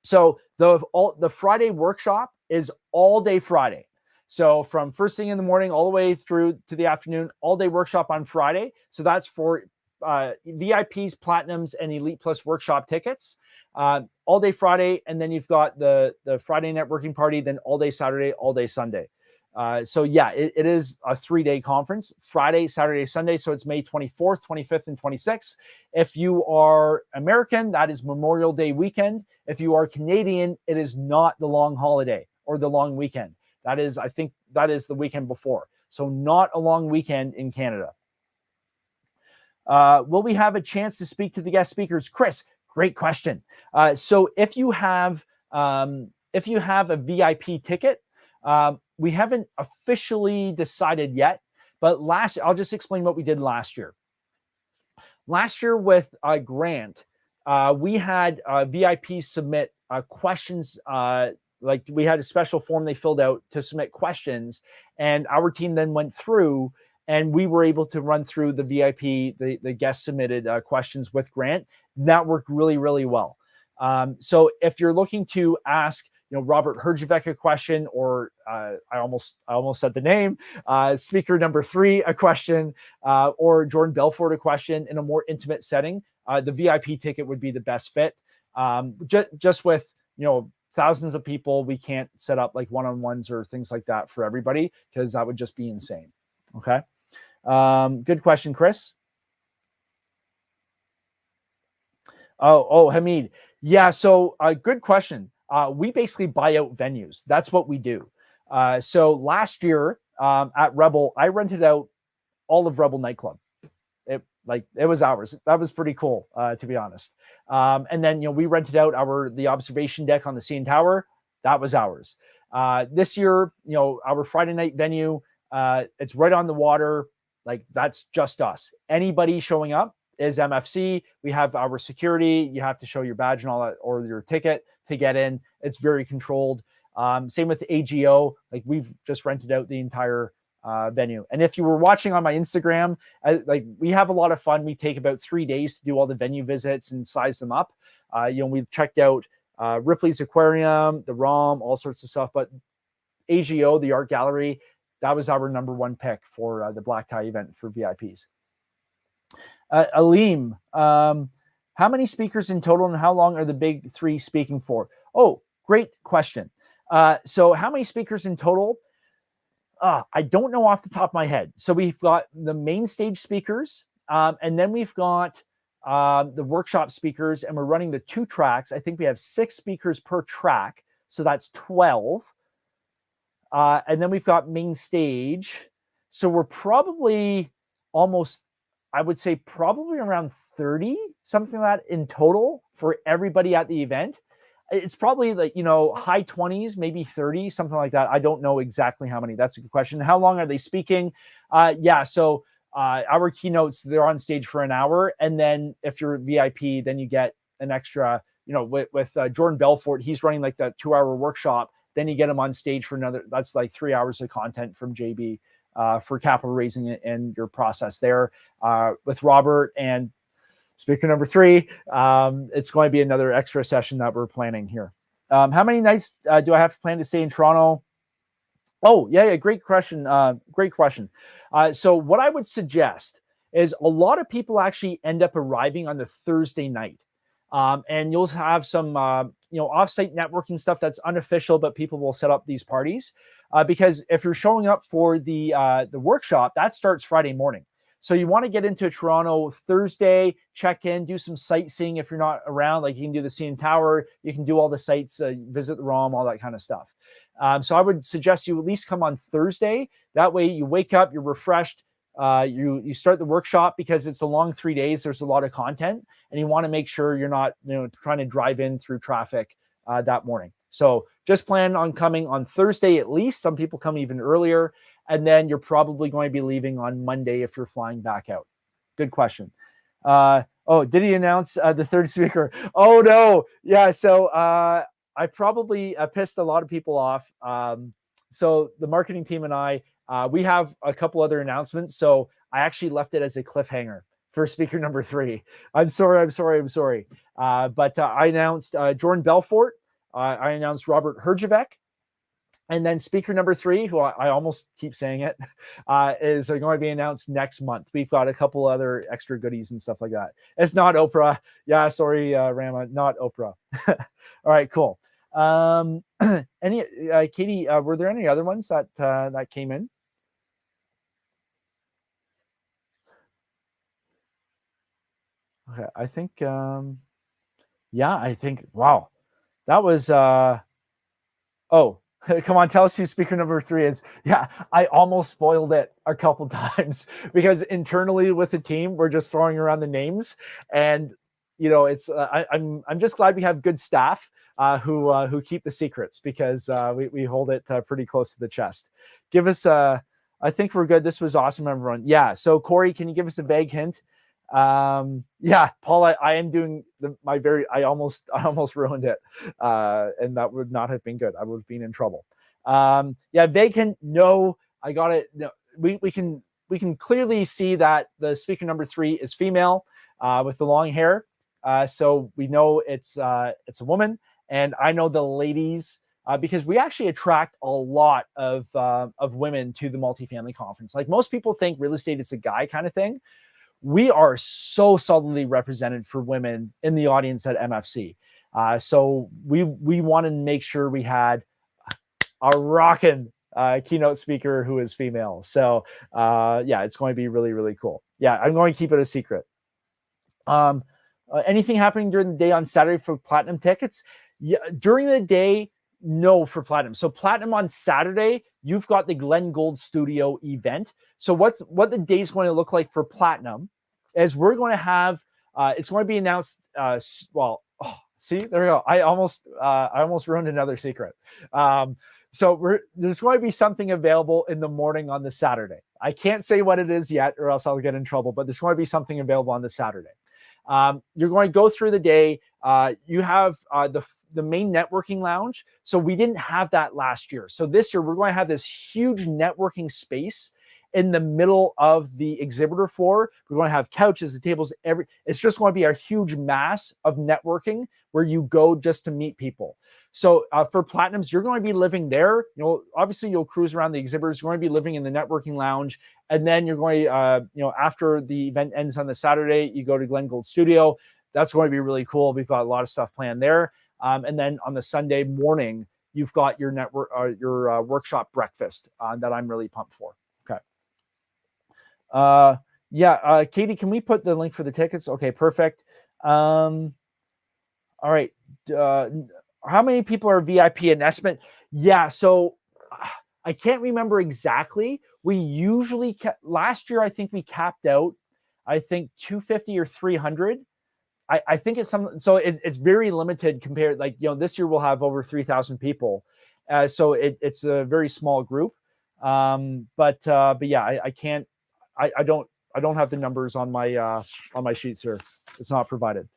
S1: So the Friday workshop is all day Friday. So from first thing in the morning all the way through to the afternoon, all day workshop on Friday. So that's for VIPs, Platinums, and Elite Plus workshop tickets. All day Friday, and then you've got the Friday networking party, then all day Saturday, all day Sunday. So yeah, it is a 3-day conference, Friday, Saturday, Sunday. So it's May 24th, 25th, and 26th. If you are American, that is Memorial Day weekend. If you are Canadian, it is not the long holiday or the long weekend. That is, I think that is the weekend before. So not a long weekend in Canada. Will we have a chance to speak to the guest speakers? Chris, great question. So if you have a VIP ticket, we haven't officially decided yet, but I'll just explain what we did last year. Last year with Grant, we had VIPs submit questions. Like we had a special form they filled out to submit questions, and our team then went through and we were able to run through the VIP, the guest submitted questions with Grant. That worked really, really well. So if you're looking to ask, Robert Herjavec a question, or I almost said the name, speaker number 3 a question, or Jordan Belfort a question in a more intimate setting, the VIP ticket would be the best fit. Just with thousands of people, we can't set up like one-on-ones or things like that for everybody, because that would just be insane. Okay. Good question, Chris. Oh, Hamid. Yeah. So good question. We basically buy out venues. That's what we do. So last year at Rebel, I rented out all of Rebel nightclub. It was ours. That was pretty cool, to be honest. And then, we rented out the observation deck on the CN Tower. That was ours. This year, our Friday night venue, it's right on the water. Like, that's just us. Anybody showing up is MFC. We have our security. You have to show your badge and all that, or your ticket to get in. It's very controlled. Same with AGO. Like, we've just rented out the entire venue. And if you were watching on my Instagram, we have a lot of fun. We take about 3 days to do all the venue visits and size them up. We've checked out Ripley's Aquarium, the ROM, all sorts of stuff. But AGO, the art gallery, that was our number 1 pick for the black tie event for VIPs. Aleem, how many speakers in total, and how long are the big 3 speaking for? Oh, great question. So how many speakers in total? I don't know off the top of my head. So we've got the main stage speakers, and then we've got the workshop speakers, and we're running the 2 tracks. I think we have 6 speakers per track, so that's 12. And then we've got main stage. So we're probably almost I would say probably around 30, something like that in total for everybody at the event. It's probably like, high 20s, maybe 30, something like that. I don't know exactly how many. That's a good question. How long are they speaking? So our keynotes, they're on stage for an hour. And then if you're VIP, then you get an extra, with Jordan Belfort, he's running like that 2-hour workshop. Then you get him on stage for another, that's like 3 hours of content from JB for capital raising and your process there. With Robert and speaker number 3, it's going to be another extra session that we're planning here. How many nights do I have to plan to stay in Toronto? Oh, yeah, great question. Great question. So what I would suggest is a lot of people actually end up arriving on the Thursday night. And you'll have some, offsite networking stuff that's unofficial, but people will set up these parties. Because if you're showing up for the workshop, that starts Friday morning. So you want to get into Toronto Thursday, check in, do some sightseeing if you're not around. Like you can do the CN Tower, you can do all the sites, visit the ROM, all that kind of stuff. So I would suggest you at least come on Thursday. That way you wake up, you're refreshed. You start the workshop because it's a long 3 days. There's a lot of content, and you want to make sure you're not, trying to drive in through traffic that morning. So just plan on coming on Thursday at least. Some people come even earlier, and then you're probably going to be leaving on Monday if you're flying back out. Good question. Did he announce the third speaker? Oh no, yeah. So I probably pissed a lot of people off. So the marketing team and I. We have a couple other announcements, so I actually left it as a cliffhanger for speaker number 3. I'm sorry. But I announced Jordan Belfort. I announced Robert Herjavec. And then speaker number 3, who I almost keep saying it, is going to be announced next month. We've got a couple other extra goodies and stuff like that. It's not Oprah. Yeah, sorry, Rama, not Oprah. All right, cool. Katie, were there any other ones that came in? Okay, I think, wow, that was, come on, tell us who speaker number 3 is. Yeah, I almost spoiled it a couple times because internally with the team, we're just throwing around the names. And, it's, I'm just glad we have good staff who keep the secrets because we hold it pretty close to the chest. Give us, I think we're good. This was awesome, everyone. Yeah, so Corey, can you give us a vague hint? Paul, I am doing I almost ruined it. And that would not have been good. I would have been in trouble. Vacant. No, I got it. No, we can clearly see that the speaker number 3 is female, with the long hair. So we know it's a woman, and I know the ladies, because we actually attract a lot of women to the multifamily conference. Like most people think real estate is a guy kind of thing. We are so solidly represented for women in the audience at MFC. So we wanted to make sure we had a rockin' keynote speaker who is female. So it's going to be really, really cool. Yeah, I'm going to keep it a secret. Anything happening during the day on Saturday for Platinum tickets? Yeah, during the day, no, for Platinum. So Platinum on Saturday, you've got the Glen Gold Studio event. So what the day is going to look like for Platinum is we're going to have, it's going to be announced, see, there we go. I almost ruined another secret. So there's going to be something available in the morning on the Saturday. I can't say what it is yet or else I'll get in trouble, but there's going to be something available on the Saturday. You're going to go through the day. You have the main networking lounge. So we didn't have that last year. So this year we're going to have this huge networking space in the middle of the exhibitor floor. We're going to have couches, the tables, it's just going to be a huge mass of networking where you go just to meet people. So for Platinums, you're going to be living there. Obviously you'll cruise around the exhibitors. You're going to be living in the networking lounge. And then you're going, after the event ends on the Saturday, you go to Glen Gold Studio. That's going to be really cool. We've got a lot of stuff planned there. And then on the Sunday morning, you've got your your workshop breakfast that I'm really pumped for. Okay. Katie, can we put the link for the tickets? Okay, perfect. All right. How many people are VIP in estimate? Yeah, so I can't remember exactly. We usually last year, I think we capped out I think 250 or 300. I think it's something, so it's very limited compared, like, this year we'll have over 3,000 people. So it's a very small group. But yeah, I can't, I don't have the numbers on my sheets here. It's not provided.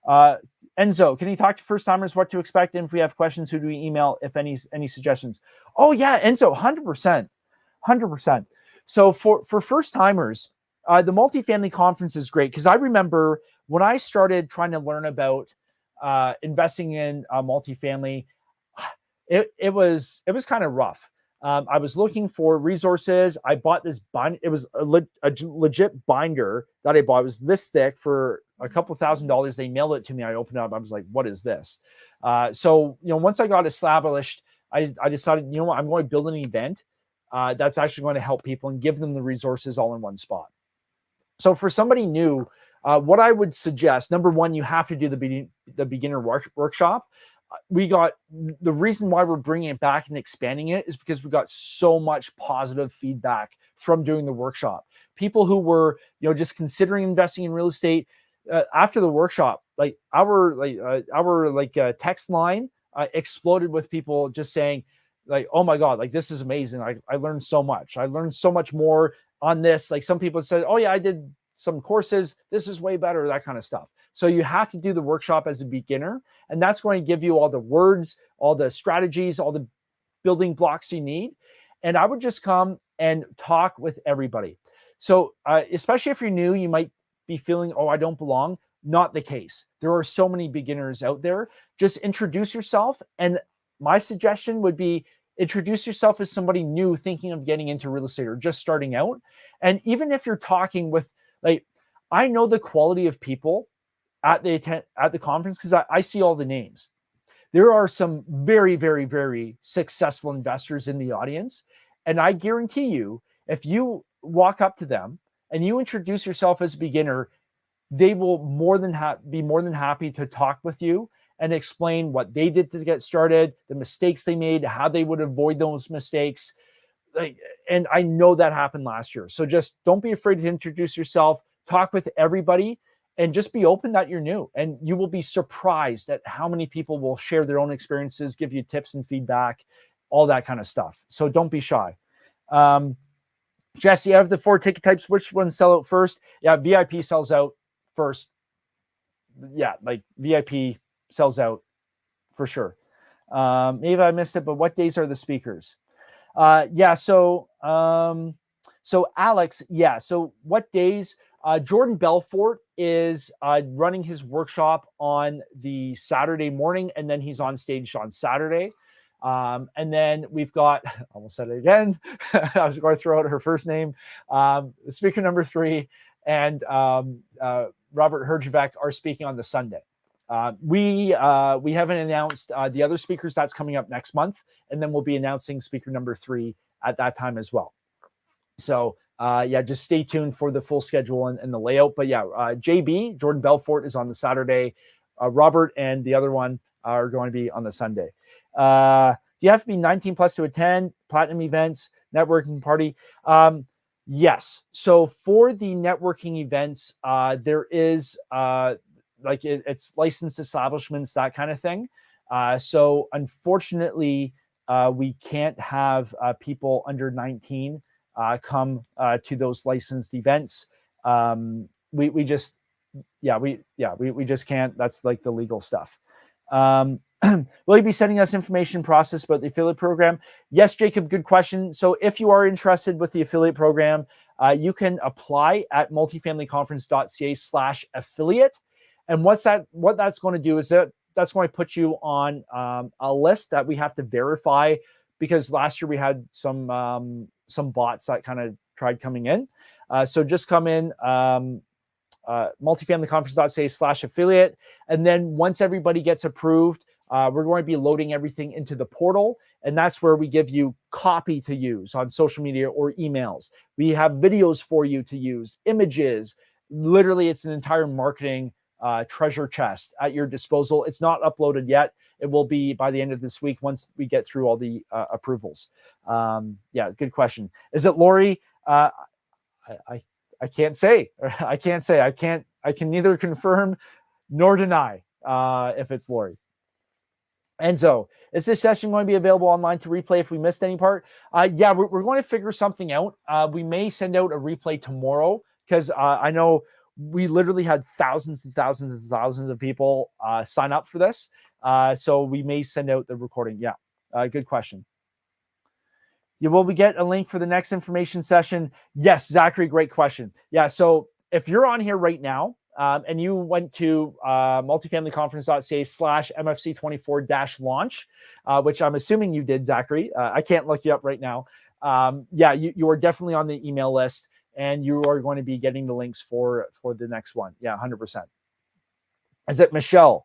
S1: Enzo, can you talk to first timers what to expect? And if we have questions, who do we email, if any suggestions? Oh yeah, Enzo, 100%. So for first timers, the multifamily conference is great, because I remember when I started trying to learn about investing in multifamily, it was kind of rough. I was looking for resources. I bought this binder. It was a legit binder that I bought. It was this thick for a couple $1,000s. They mailed it to me. I opened it up. I was like, what is this? So, once I got established, I decided, what, I'm going to build an event that's actually going to help people and give them the resources all in one spot. So for somebody new, what I would suggest, number one, you have to do the beginner workshop. We got, the reason why we're bringing it back and expanding it is because we got so much positive feedback from doing the workshop. People who were, just considering investing in real estate after the workshop, like our text line exploded with people just saying, like, oh my God, like, this is amazing. I learned so much. I learned so much more on this. Like, some people said, oh yeah, I did some courses. This is way better, that kind of stuff. So you have to do the workshop as a beginner, and that's going to give you all the words, all the strategies, all the building blocks you need. And I would just come and talk with everybody. So especially if you're new, you might be feeling, oh, I don't belong. Not the case. There are so many beginners out there. Just introduce yourself. And my suggestion would be, introduce yourself as somebody new thinking of getting into real estate or just starting out. And even if you're talking with, like, I know the quality of people at the conference, because I see all the names. There are some very, very, very successful investors in the audience. And I guarantee you, if you walk up to them and you introduce yourself as a beginner, they will be more than happy to talk with you and explain what they did to get started, the mistakes they made, how they would avoid those mistakes. And I know that happened last year. So just don't be afraid to introduce yourself, talk with everybody, and just be open that you're new. And you will be surprised at how many people will share their own experiences, give you tips and feedback, all that kind of stuff. So don't be shy. Jesse, out of the 4 ticket types, which ones sell out first? Yeah, VIP sells out first. Yeah, like VIP sells out for sure. Maybe I missed it, but what days are the speakers? Yeah, so Alex, yeah, so what days? Jordan Belfort is running his workshop on the Saturday morning, and then he's on stage on Saturday. And then we've got, almost said it again. I was going to throw out her first name. Speaker number 3 and Robert Herjavec are speaking on the Sunday. We haven't announced the other speakers. That's coming up next month, and then we'll be announcing speaker number 3 at that time as well. So yeah, just stay tuned for the full schedule and the layout. But yeah, JB, Jordan Belfort, is on the Saturday. Robert and the other one are going to be on the Sunday. You have to be 19 plus to attend platinum events, networking party. Yes. So for the networking events, there is it's licensed establishments, that kind of thing. So unfortunately, we can't have people under 19 come to those licensed events. We just can't. That's like the legal stuff. Will you be sending us information process about the affiliate program? Yes, Jacob, good question. So if you are interested with the affiliate program, you can apply at multifamilyconference.ca/affiliate. And what that's going to do is that's going to put you on a list that we have to verify, because last year we had some bots that kind of tried coming in. So just come in, multifamilyconference.ca/affiliate. And then once everybody gets approved, we're going to be loading everything into the portal. And that's where we give you copy to use on social media or emails. We have videos for you to use, images. Literally, it's an entire marketing treasure chest at your disposal. It's not uploaded yet. It will be by the end of this week once we get through all the approvals. Yeah, good question. Is it Lori? I I can't say. I can neither confirm nor deny if it's Lori. Enzo, is this session going to be available online to replay if we missed any part? Yeah, we're going to figure something out. We may send out a replay tomorrow because I know we literally had thousands and thousands and thousands of people sign up for this. So we may send out the recording. Yeah, good question. Yeah, will we get a link for the next information session? Yes, Zachary, great question. Yeah, so if you're on here right now, and you went to multifamilyconference.ca/MFC24-launch, which I'm assuming you did, Zachary. I can't look you up right now. Yeah, you are definitely on the email list, and you are going to be getting the links for the next one. Yeah, 100%. Is it Michelle?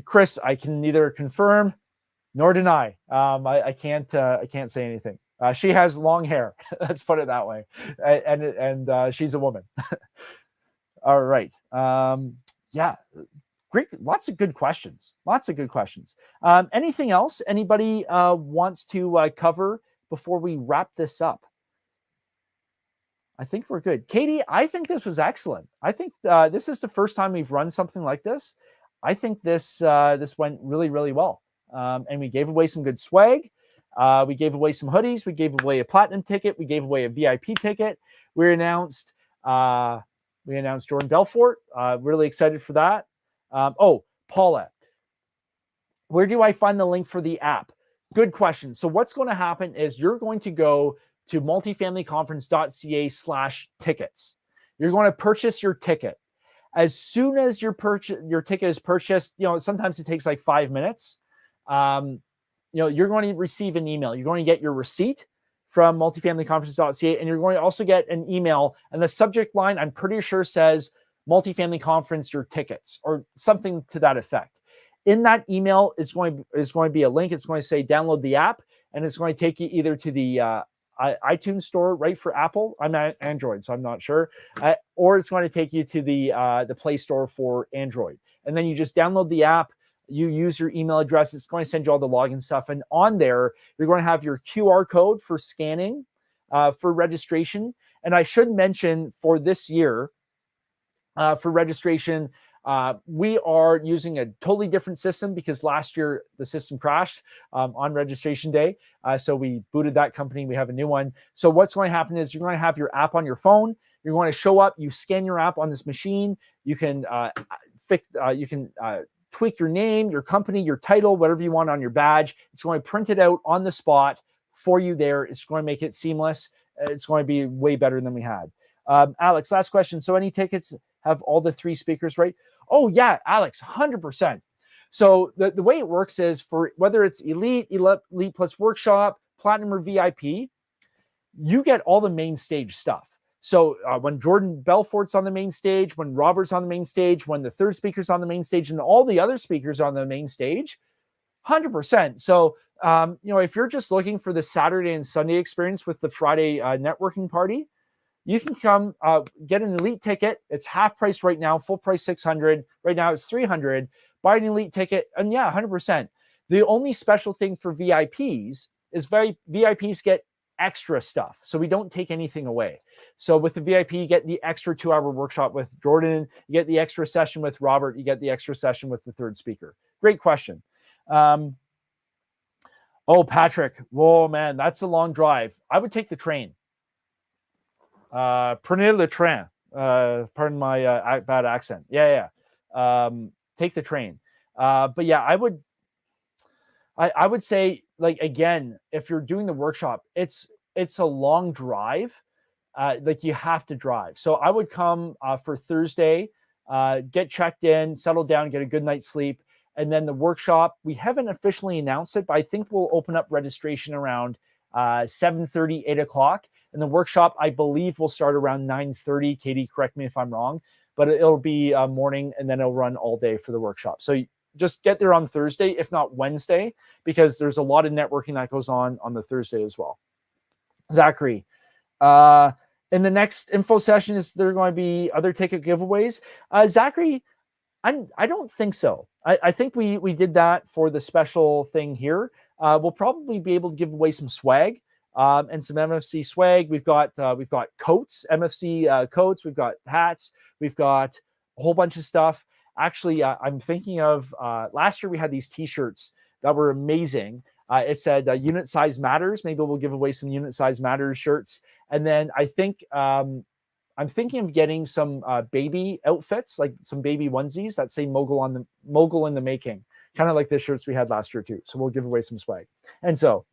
S1: Chris, I can neither confirm nor deny. I can't say anything. She has long hair. Let's put it that way, and she's a woman. All right. Yeah, great. Lots of good questions. Anything else anybody wants to cover before we wrap this up? I think we're good. Katie, I think this was excellent. I think this is the first time we've run something like this. I think this went really, really well. And we gave away some good swag. We gave away some hoodies. We gave away a platinum ticket. We gave away a VIP ticket. We announced Jordan Belfort. Really excited for that. Paula, where do I find the link for the app? Good question. So what's going to happen is you're going to go to multifamilyconference.ca/tickets. You're going to purchase your ticket. As soon as your ticket is purchased, sometimes it takes like 5 minutes. You're going to receive an email. You're going to get your receipt from multifamilyconference.ca, and you're going to also get an email, and the subject line, I'm pretty sure, says Multifamily Conference, your tickets, or something to that effect. In that email is going to be a link. It's going to say download the app, and it's going to take you either to the iTunes store, right, for Apple. I'm not Android, so I'm not sure. Or it's going to take you to the Play Store for Android. And then you just download the app. You use your email address. It's going to send you all the login stuff. And on there, you're going to have your QR code for scanning for registration. And I should mention for this year, for registration, we are using a totally different system because last year the system crashed on registration day. So we booted that company. We have a new one. So what's going to happen is you're going to have your app on your phone. You're going to show up. You scan your app on this machine. You can tweak your name, your company, your title, whatever you want on your badge. It's going to print it out on the spot for you there. It's going to make it seamless. It's going to be way better than we had. Alex, last question. So any tickets have all the 3 speakers, right? Oh, yeah, Alex, 100%. So the way it works is for whether it's Elite Plus Workshop, Platinum, or VIP, you get all the main stage stuff. So when Jordan Belfort's on the main stage, when Robert's on the main stage, when the third speaker's on the main stage, and all the other speakers on the main stage, 100%. So, if you're just looking for the Saturday and Sunday experience with the Friday networking party, you can come get an Elite ticket. It's half price right now, full price $600. Right now it's $300. Buy an Elite ticket, and yeah, 100%. The only special thing for VIPs is VIPs get extra stuff. So we don't take anything away. So with the VIP, you get the extra 2-hour workshop with Jordan. You get the extra session with Robert. You get the extra session with the third speaker. Great question. Patrick. Whoa, man, that's a long drive. I would take the train. Prenez le train. Pardon my bad accent. Yeah. Take the train. But yeah, I would say, like, again, if you're doing the workshop, it's a long drive. Like, you have to drive. So I would come for Thursday, get checked in, settle down, get a good night's sleep. And then the workshop, we haven't officially announced it, but I think we'll open up registration around 7:30, 8 o'clock. And the workshop, I believe, will start around 9:30. Katie, correct me if I'm wrong, but it'll be morning, and then it'll run all day for the workshop. So just get there on Thursday, if not Wednesday, because there's a lot of networking that goes on the Thursday as well. Zachary, in the next info session, is there going to be other ticket giveaways? Zachary, I don't think so. I think we did that for the special thing here. We'll probably be able to give away some swag and some MFC swag. We've got coats, MFC coats. We've got hats. We've got a whole bunch of stuff. Actually, I'm thinking of last year we had these T-shirts that were amazing. It said unit size matters. Maybe we'll give away some unit size matters shirts. And then I think I'm thinking of getting some baby outfits, like some baby onesies that say mogul in the making, kind of like the shirts we had last year too. So we'll give away some swag. And so,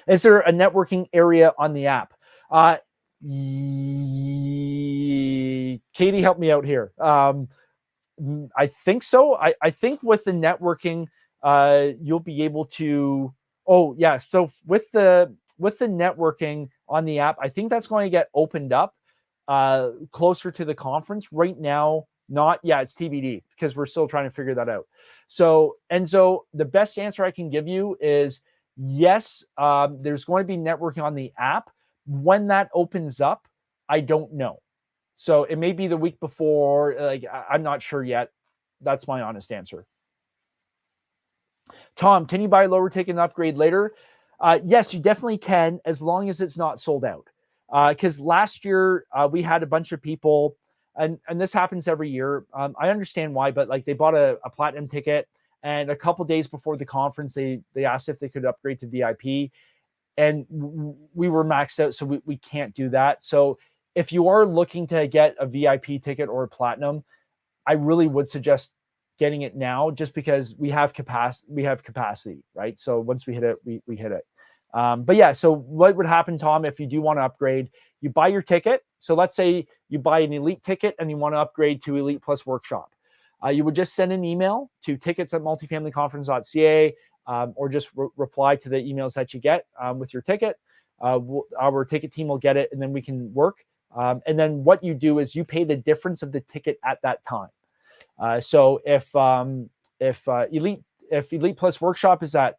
S1: is there a networking area on the app? Katie, help me out here. I think so. I think with the networking, you'll be able to. Oh yeah. So with the networking on the app, I think that's going to get opened up closer to the conference. Right now, not. Yeah, it's TBD because we're still trying to figure that out. So Enzo, the best answer I can give you is yes. There's going to be networking on the app. When that opens up, I don't know. So it may be the week before. Like I'm not sure yet. That's my honest answer. Tom, can you buy a lower ticket and upgrade later? Yes, you definitely can, as long as it's not sold out. Because last year we had a bunch of people, and this happens every year. I understand why, but like they bought a platinum ticket, and a couple days before the conference, they asked if they could upgrade to VIP, and we were maxed out, so we can't do that. So if you are looking to get a VIP ticket or a platinum, I really would suggest getting it now, just because we have capacity, right? So once we hit it, we hit it. But yeah, so what would happen, Tom, if you do want to upgrade? You buy your ticket. So let's say you buy an elite ticket and you want to upgrade to Elite Plus Workshop. You would just send an email to tickets@multifamilyconference.ca, or just reply to the emails that you get with your ticket. Our ticket team will get it, and then we can work. And then what you do is you pay the difference of the ticket at that time. So if Elite Plus Workshop is at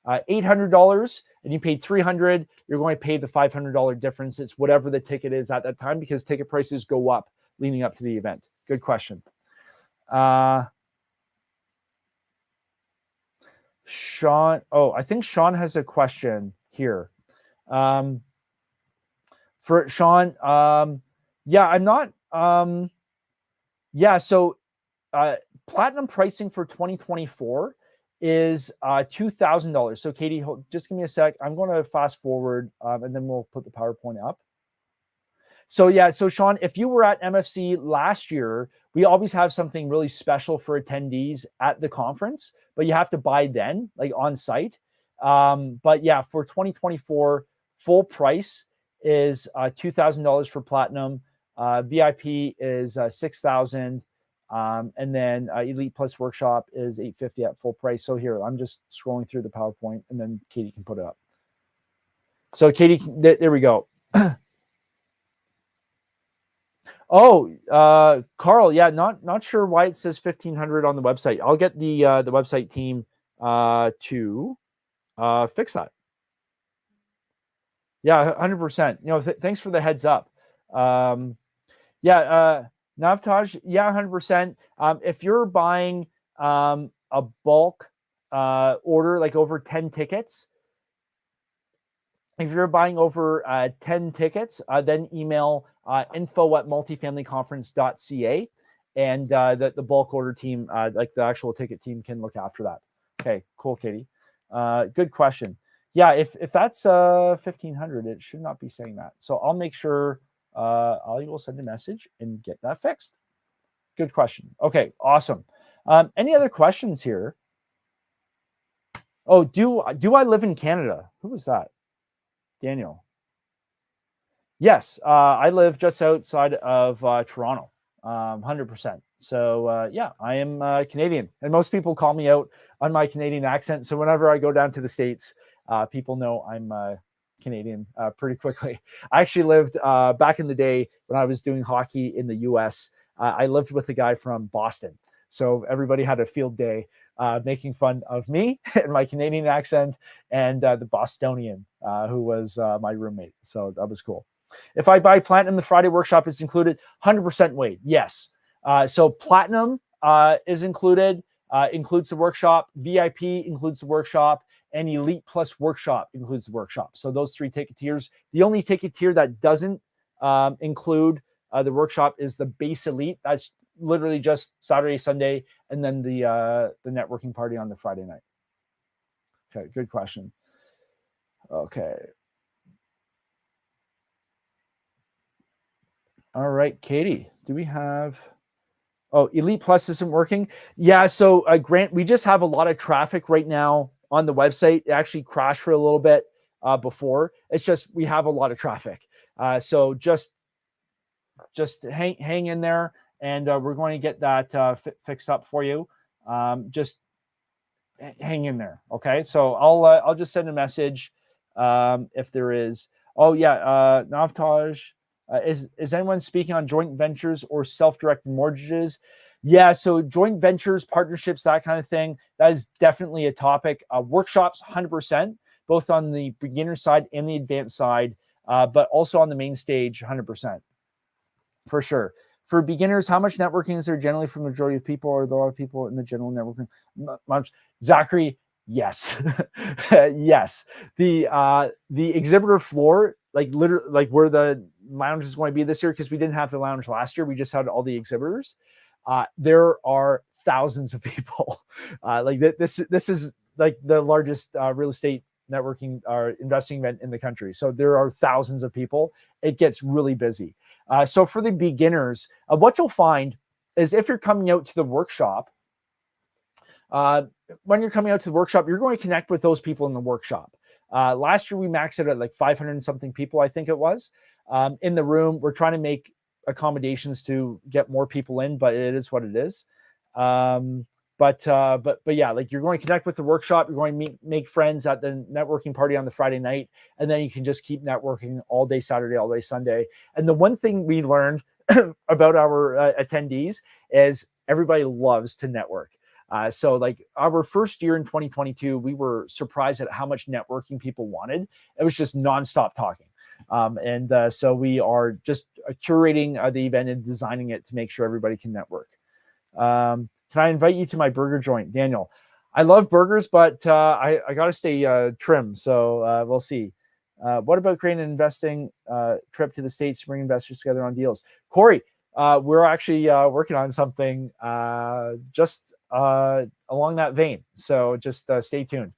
S1: $800 and you paid $300, you're going to pay the $500 difference. It's whatever the ticket is at that time, because ticket prices go up leading up to the event. Good question. Sean, I think Sean has a question here. For Sean, yeah, I'm not. Yeah, so platinum pricing for 2024 is $2,000. So Katie, just give me a sec. I'm going to fast forward, and then we'll put the PowerPoint up. So yeah, so Sean, if you were at MFC last year, we always have something really special for attendees at the conference, but you have to buy then, like on site. But yeah, for 2024, full price is $2,000 for platinum. VIP is $6,000. And then Elite Plus Workshop is $850 at full price. So here, I'm just scrolling through the PowerPoint, and then Katie can put it up. So Katie, there we go. Carl, yeah, not sure why it says 1,500 on the website. I'll get the website team to fix that. Yeah, 100%. You know, thanks for the heads up. Navtaj, yeah, 100%. If you're buying a bulk order, like over 10 tickets, if you're buying over 10 tickets, then email info@multifamilyconference.ca, and the bulk order team, like the actual ticket team, can look after that. Okay, cool, Katie. Good question. Yeah, if that's 1,500, it should not be saying that. So I'll make sure I will send a message and get that fixed. Good question. Okay, awesome. Any other questions here? Oh, do I live in Canada? Who was that? Daniel. Yes, I live just outside of Toronto, 100%. So yeah, I am Canadian, and most people call me out on my Canadian accent. So whenever I go down to the States, people know I'm Canadian pretty quickly. I actually lived back in the day when I was doing hockey in the US. I lived with a guy from Boston. So everybody had a field day making fun of me and my Canadian accent, and the Bostonian who was my roommate. So that was cool. If I buy platinum, the Friday workshop is included. 100% Wade. Yes. So platinum is included, includes the workshop. VIP includes the workshop. and Elite Plus Workshop includes the workshop. So those 3 ticket tiers. The only ticket tier that doesn't include the workshop is the base Elite. That's literally just Saturday, Sunday, and then the networking party on the Friday night. Okay, good question. Okay. All right, Katie, do we have... Oh, Elite Plus isn't working? Yeah, so Grant, we just have a lot of traffic right now on the website. It actually crashed for a little bit before. It's just we have a lot of traffic. So just hang in there, and we're going to get that fixed up for you. Just hang in there, okay? So I'll just send a message if there is. Oh yeah, Navtaj. Is anyone speaking on joint ventures or self-directed mortgages? Yeah, so joint ventures, partnerships, that kind of thing, that is definitely a topic. Workshops, 100%, both on the beginner side and the advanced side, but also on the main stage, 100%, for sure. For beginners, how much networking is there generally for the majority of people, or are there a lot of people in the general networking? Much. Zachary, yes. Yes. The exhibitor floor, like literally, like where the lounge is going to be this year, because we didn't have the lounge last year, we just had all the exhibitors. There are thousands of people. Like this is like the largest real estate networking or investing event in the country. So there are thousands of people. It gets really busy. So for the beginners, what you'll find is if you're coming out to the workshop, when you're coming out to the workshop, you're going to connect with those people in the workshop. Last year, we maxed it at like 500 and something people, I think it was, in the room. We're trying to make accommodations to get more people in, but it is what it is. But yeah, like you're going to connect with the workshop. You're going to make friends at the networking party on the Friday night, and then you can just keep networking all day Saturday, all day Sunday. And the one thing we learned about our attendees is everybody loves to network. So like our first year in 2022, we were surprised at how much networking people wanted. It was just nonstop talking. So we are just curating the event and designing it to make sure everybody can network. Can I invite you to my burger joint, Daniel? I love burgers, but I got to stay trim. So we'll see. What about creating an investing trip to the States to bring investors together on deals? Corey, we're actually working on something just along that vein. So just stay tuned.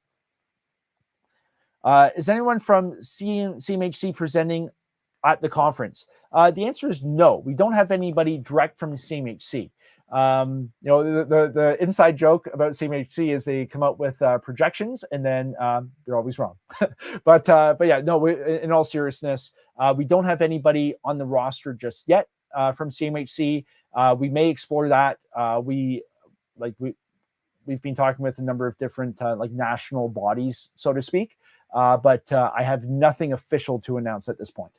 S1: Is anyone from CMHC presenting at the conference? The answer is no. We don't have anybody direct from CMHC. The inside joke about CMHC is they come out with projections and then they're always wrong. but yeah, no. In all seriousness, we don't have anybody on the roster just yet from CMHC. We may explore that. We've been talking with a number of different like national bodies, so to speak. But I have nothing official to announce at this point.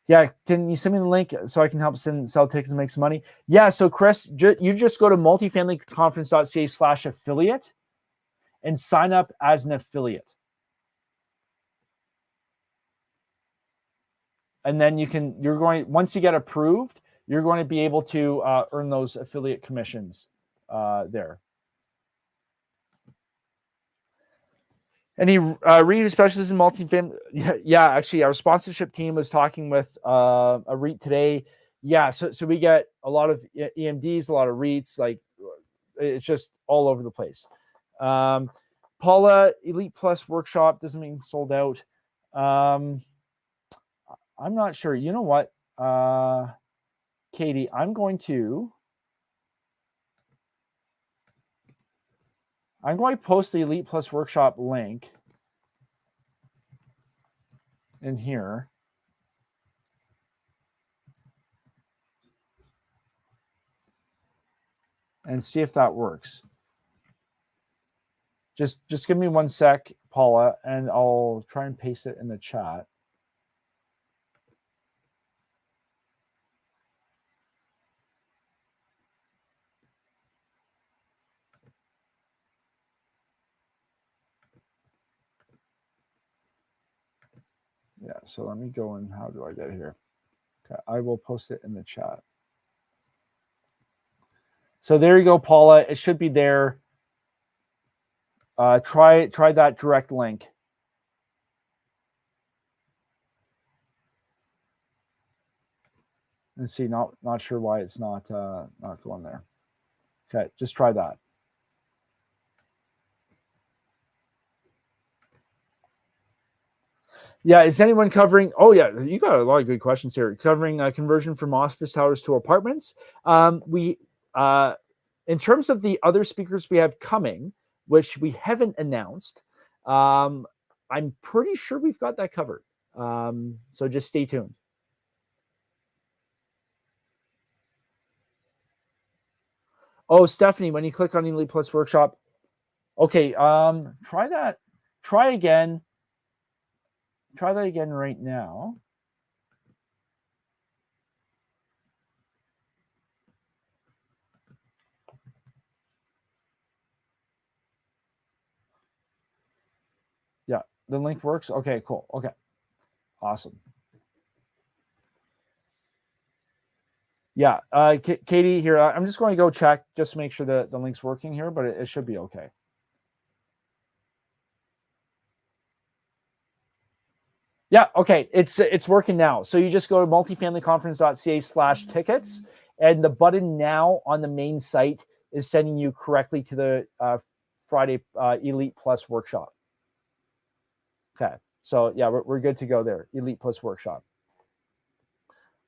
S1: Yeah, can you send me the link so I can help sell tickets and make some money? Yeah, so Chris, you just go to multifamilyconference.ca/affiliate and sign up as an affiliate. And then once you get approved, you're going to be able to earn those affiliate commissions there. Any REIT specialists in multifamily? Yeah, actually, our sponsorship team was talking with a REIT today. Yeah, so we get a lot of EMDs, a lot of REITs. Like it's just all over the place. Paula, Elite Plus Workshop doesn't mean sold out. I'm not sure. You know what, Katie? I'm going to post the Elite Plus Workshop link in here. And see if that works. Just give me 1 sec, Paula, and I'll try and paste it in the chat. Yeah, so let me go and how do I get here? Okay, I will post it in the chat. So there you go, Paula. It should be there. Try that direct link. And see, not sure why it's not going there. Okay, just try that. Yeah, is anyone covering? Oh yeah, you got a lot of good questions here. Covering conversion from office towers to apartments. We in terms of the other speakers we have coming, which we haven't announced, I'm pretty sure we've got that covered. So just stay tuned. Oh, Stephanie, when you click on Elite Plus Workshop, okay, try that. Try again. Try that again right now. Yeah, the link works. Okay, cool. Okay, awesome. Yeah, Katie here. I'm just going to go check just to make sure that the link's working here, but it should be okay. Yeah, okay, it's working now. So you just go to multifamilyconference.ca/tickets, and the button now on the main site is sending you correctly to the Friday Elite Plus Workshop. Okay, so yeah, we're good to go there. Elite Plus Workshop.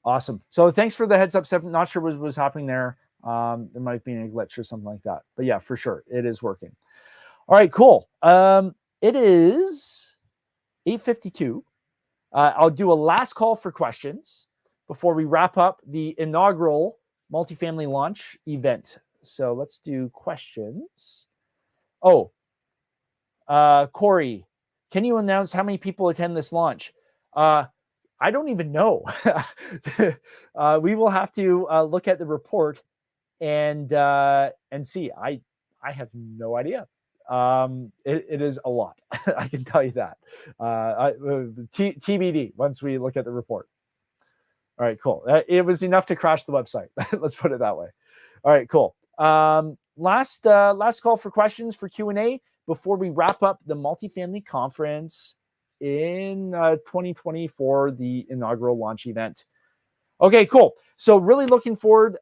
S1: Awesome. So thanks for the heads up, Steph. Not sure what was happening there. There might be a glitch or something like that. But yeah, for sure, it is working. All right, cool. It is 8:52. I'll do a last call for questions before we wrap up the inaugural multifamily launch event. So let's do questions. Oh, Corey, can you announce how many people attend this launch? I don't even know. We will have to look at the report and see. I have no idea. It is a lot. I can tell you that. TBD once we look at the report. All right, cool. It was enough to crash the website. Let's put it that way. All right, cool. Last call for questions for Q&A before we wrap up the multifamily conference in 2020 for the inaugural launch event. Okay, cool. So really looking forward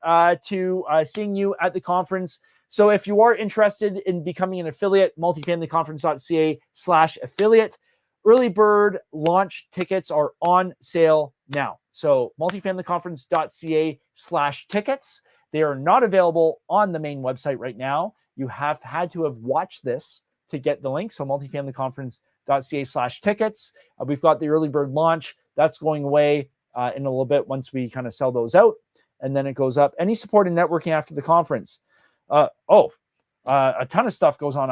S1: to seeing you at the conference. So if you are interested in becoming an affiliate, multifamilyconference.ca/affiliate, early bird launch tickets are on sale now. So multifamilyconference.ca/tickets. They are not available on the main website right now. You have had to have watched this to get the link. So multifamilyconference.ca/tickets. We've got the early bird launch. That's going away in a little bit once we kind of sell those out. And then it goes up. Any support in networking after the conference? A ton of stuff goes on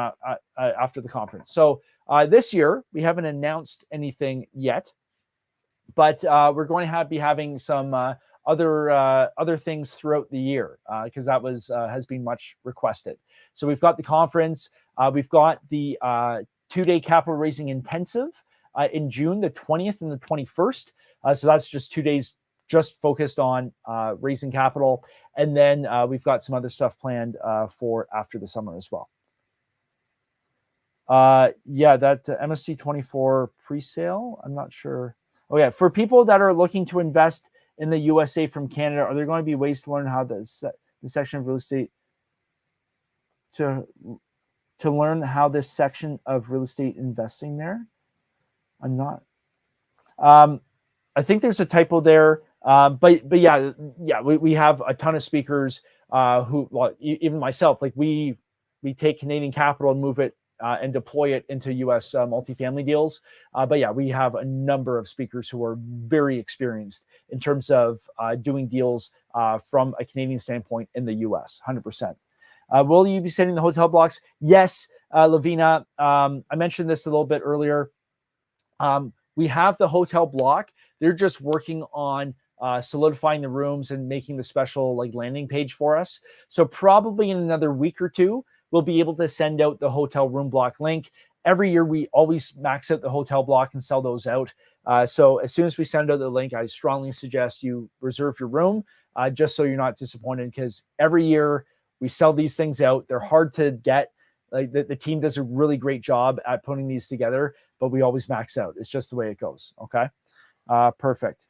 S1: after the conference. So this year, we haven't announced anything yet, but we're going to be having some other things throughout the year because that has been much requested. So we've got the conference. We've got the 2-day capital raising intensive in June, the 20th and the 21st. So that's just 2 days just focused on raising capital. And then we've got some other stuff planned for after the summer as well. Yeah, that MSC 24 pre-sale, I'm not sure. Oh yeah, for people that are looking to invest in the USA from Canada, are there going to be ways to learn how the section of real estate to learn how this section of real estate investing there? I'm not. I think there's a typo there. But yeah, we have a ton of speakers who, well, even myself, like we take Canadian capital and move it and deploy it into US multifamily deals. But yeah, we have a number of speakers who are very experienced in terms of doing deals from a Canadian standpoint in the US, 100%. Will you be sending the hotel blocks? Yes, Lavina. I mentioned this a little bit earlier. We have the hotel block. They're just working on solidifying the rooms and making the special landing page for us. So probably in another week or two, we'll be able to send out the hotel room block link. Every year, we always max out the hotel block and sell those out. So as soon as we send out the link, I strongly suggest you reserve your room just so you're not disappointed, because every year we sell these things out. They're hard to get. Like the team does a really great job at putting these together, but we always max out. It's just the way it goes. Okay. Perfect.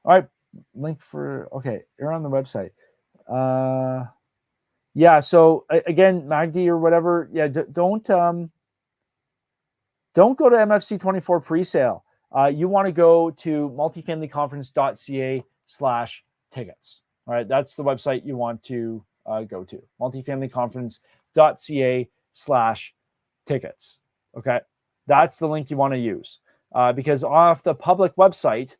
S1: All right. Link for, okay. You're on the website. Yeah. So again, Magdi or whatever. Yeah. Don't go to MFC 24 presale. You want to go to multifamilyconference.ca/tickets. All right. That's the website you want to go to, multifamilyconference.ca/tickets. Okay. That's the link you want to use because off the public website,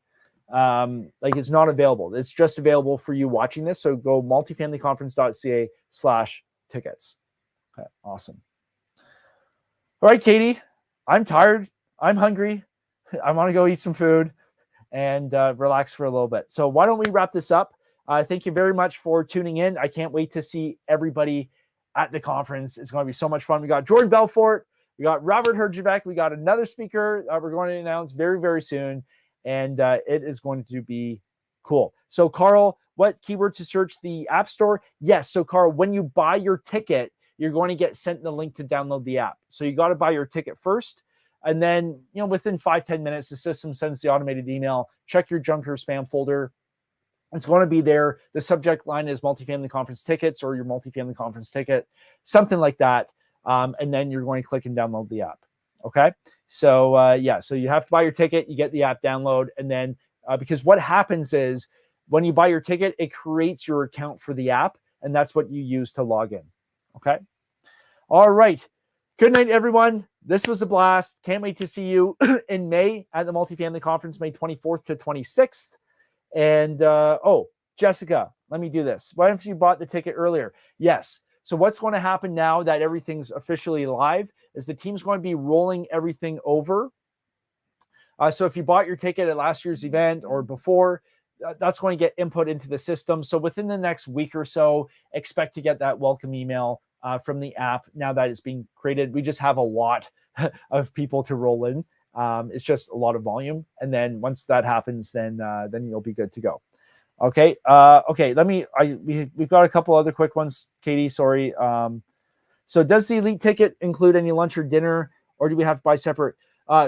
S1: like it's not available. It's just available for you watching this. So go multifamilyconference.ca/tickets. Okay. Awesome. All right, Katie, I'm tired. I'm hungry. I want to go eat some food and relax for a little bit. So why don't we wrap this up? Thank you very much for tuning in. I can't wait to see everybody at the conference. It's going to be so much fun. We got Jordan Belfort. We got Robert Herjavec. We got another speaker we're going to announce very, very soon. And it is going to be cool. So, Carl, what keyword to search? The App Store? Yes. So, Carl, when you buy your ticket, you're going to get sent the link to download the app. So you got to buy your ticket first. And then, within 5-10 minutes, the system sends the automated email. Check your junk or spam folder. It's going to be there. The subject line is multifamily conference tickets or your multifamily conference ticket, something like that. And then you're going to click and download the app. Okay. So, so you have to buy your ticket, you get the app download. And then because what happens is when you buy your ticket, it creates your account for the app. And that's what you use to log in. Okay. All right. Good night, everyone. This was a blast. Can't wait to see you in May at the Multifamily Conference, May 24th to 26th. And, Jessica, let me do this. Why don't you bought the ticket earlier? Yes. So what's going to happen now that everything's officially live is the team's going to be rolling everything over. So if you bought your ticket at last year's event or before, that's going to get input into the system. So within the next week or so, expect to get that welcome email from the app now that it's being created. We just have a lot of people to roll in. It's just a lot of volume. And then once that happens, then you'll be good to go. Okay. Okay. We've got a couple other quick ones, Katie. Sorry. So does the Elite ticket include any lunch or dinner, or do we have to buy separate?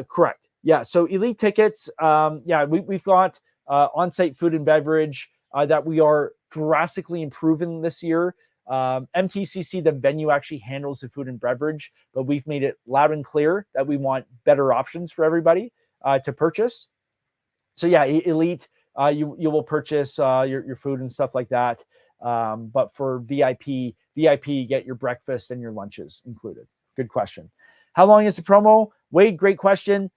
S1: Correct. Yeah. So Elite tickets. We've got on-site food and beverage that we are drastically improving this year. MTCC, the venue, actually handles the food and beverage, but we've made it loud and clear that we want better options for everybody to purchase. So yeah, Elite. You will purchase your food and stuff like that. But for VIP, you get your breakfast and your lunches included. Good question. How long is the promo? Wade, great question.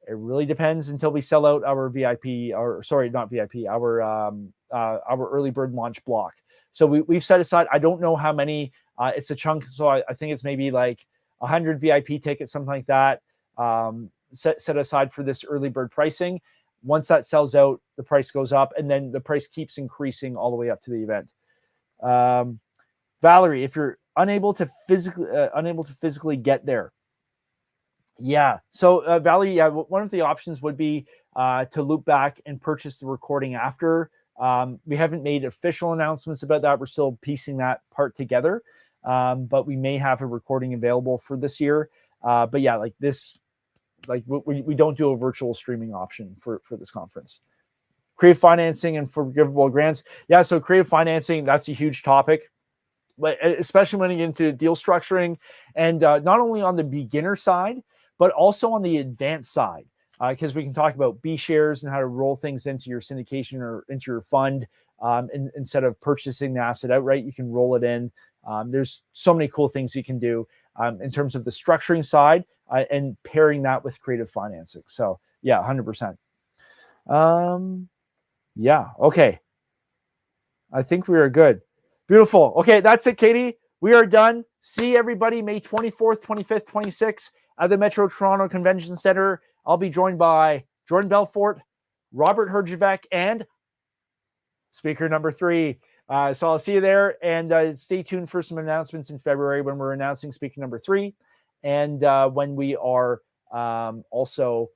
S1: It really depends until we sell out our VIP, or sorry, not VIP, our early bird launch block. So we've set aside, I don't know how many, it's a chunk. So I think it's maybe like 100 VIP tickets, something like that, set aside for this early bird pricing. Once that sells out, the price goes up, and then the price keeps increasing all the way up to the event. Valerie, if you're unable to physically get there, yeah. So Valerie, yeah, one of the options would be to loop back and purchase the recording after. We haven't made official announcements about that. We're still piecing that part together, but we may have a recording available for this year. But yeah, like this. Like we don't do a virtual streaming option for this conference. Creative financing and forgivable grants. Yeah, so creative financing, that's a huge topic, but especially when you get into deal structuring and not only on the beginner side, but also on the advanced side, because we can talk about B shares and how to roll things into your syndication or into your fund. Instead of purchasing the asset outright, you can roll it in. There's so many cool things you can do in terms of the structuring side and pairing that with creative financing. So yeah, 100%. Yeah. Okay. I think we are good. Beautiful. Okay. That's it, Katie. We are done. See everybody May 24th, 25th, 26th at the Metro Toronto Convention Center. I'll be joined by Jordan Belfort, Robert Herjavec, and speaker number 3. So I'll see you there, and stay tuned for some announcements in February when we're announcing speaker number 3, and when we are also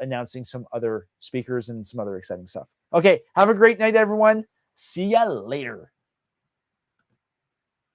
S1: announcing some other speakers and some other exciting stuff. Okay, have a great night, everyone. See ya later.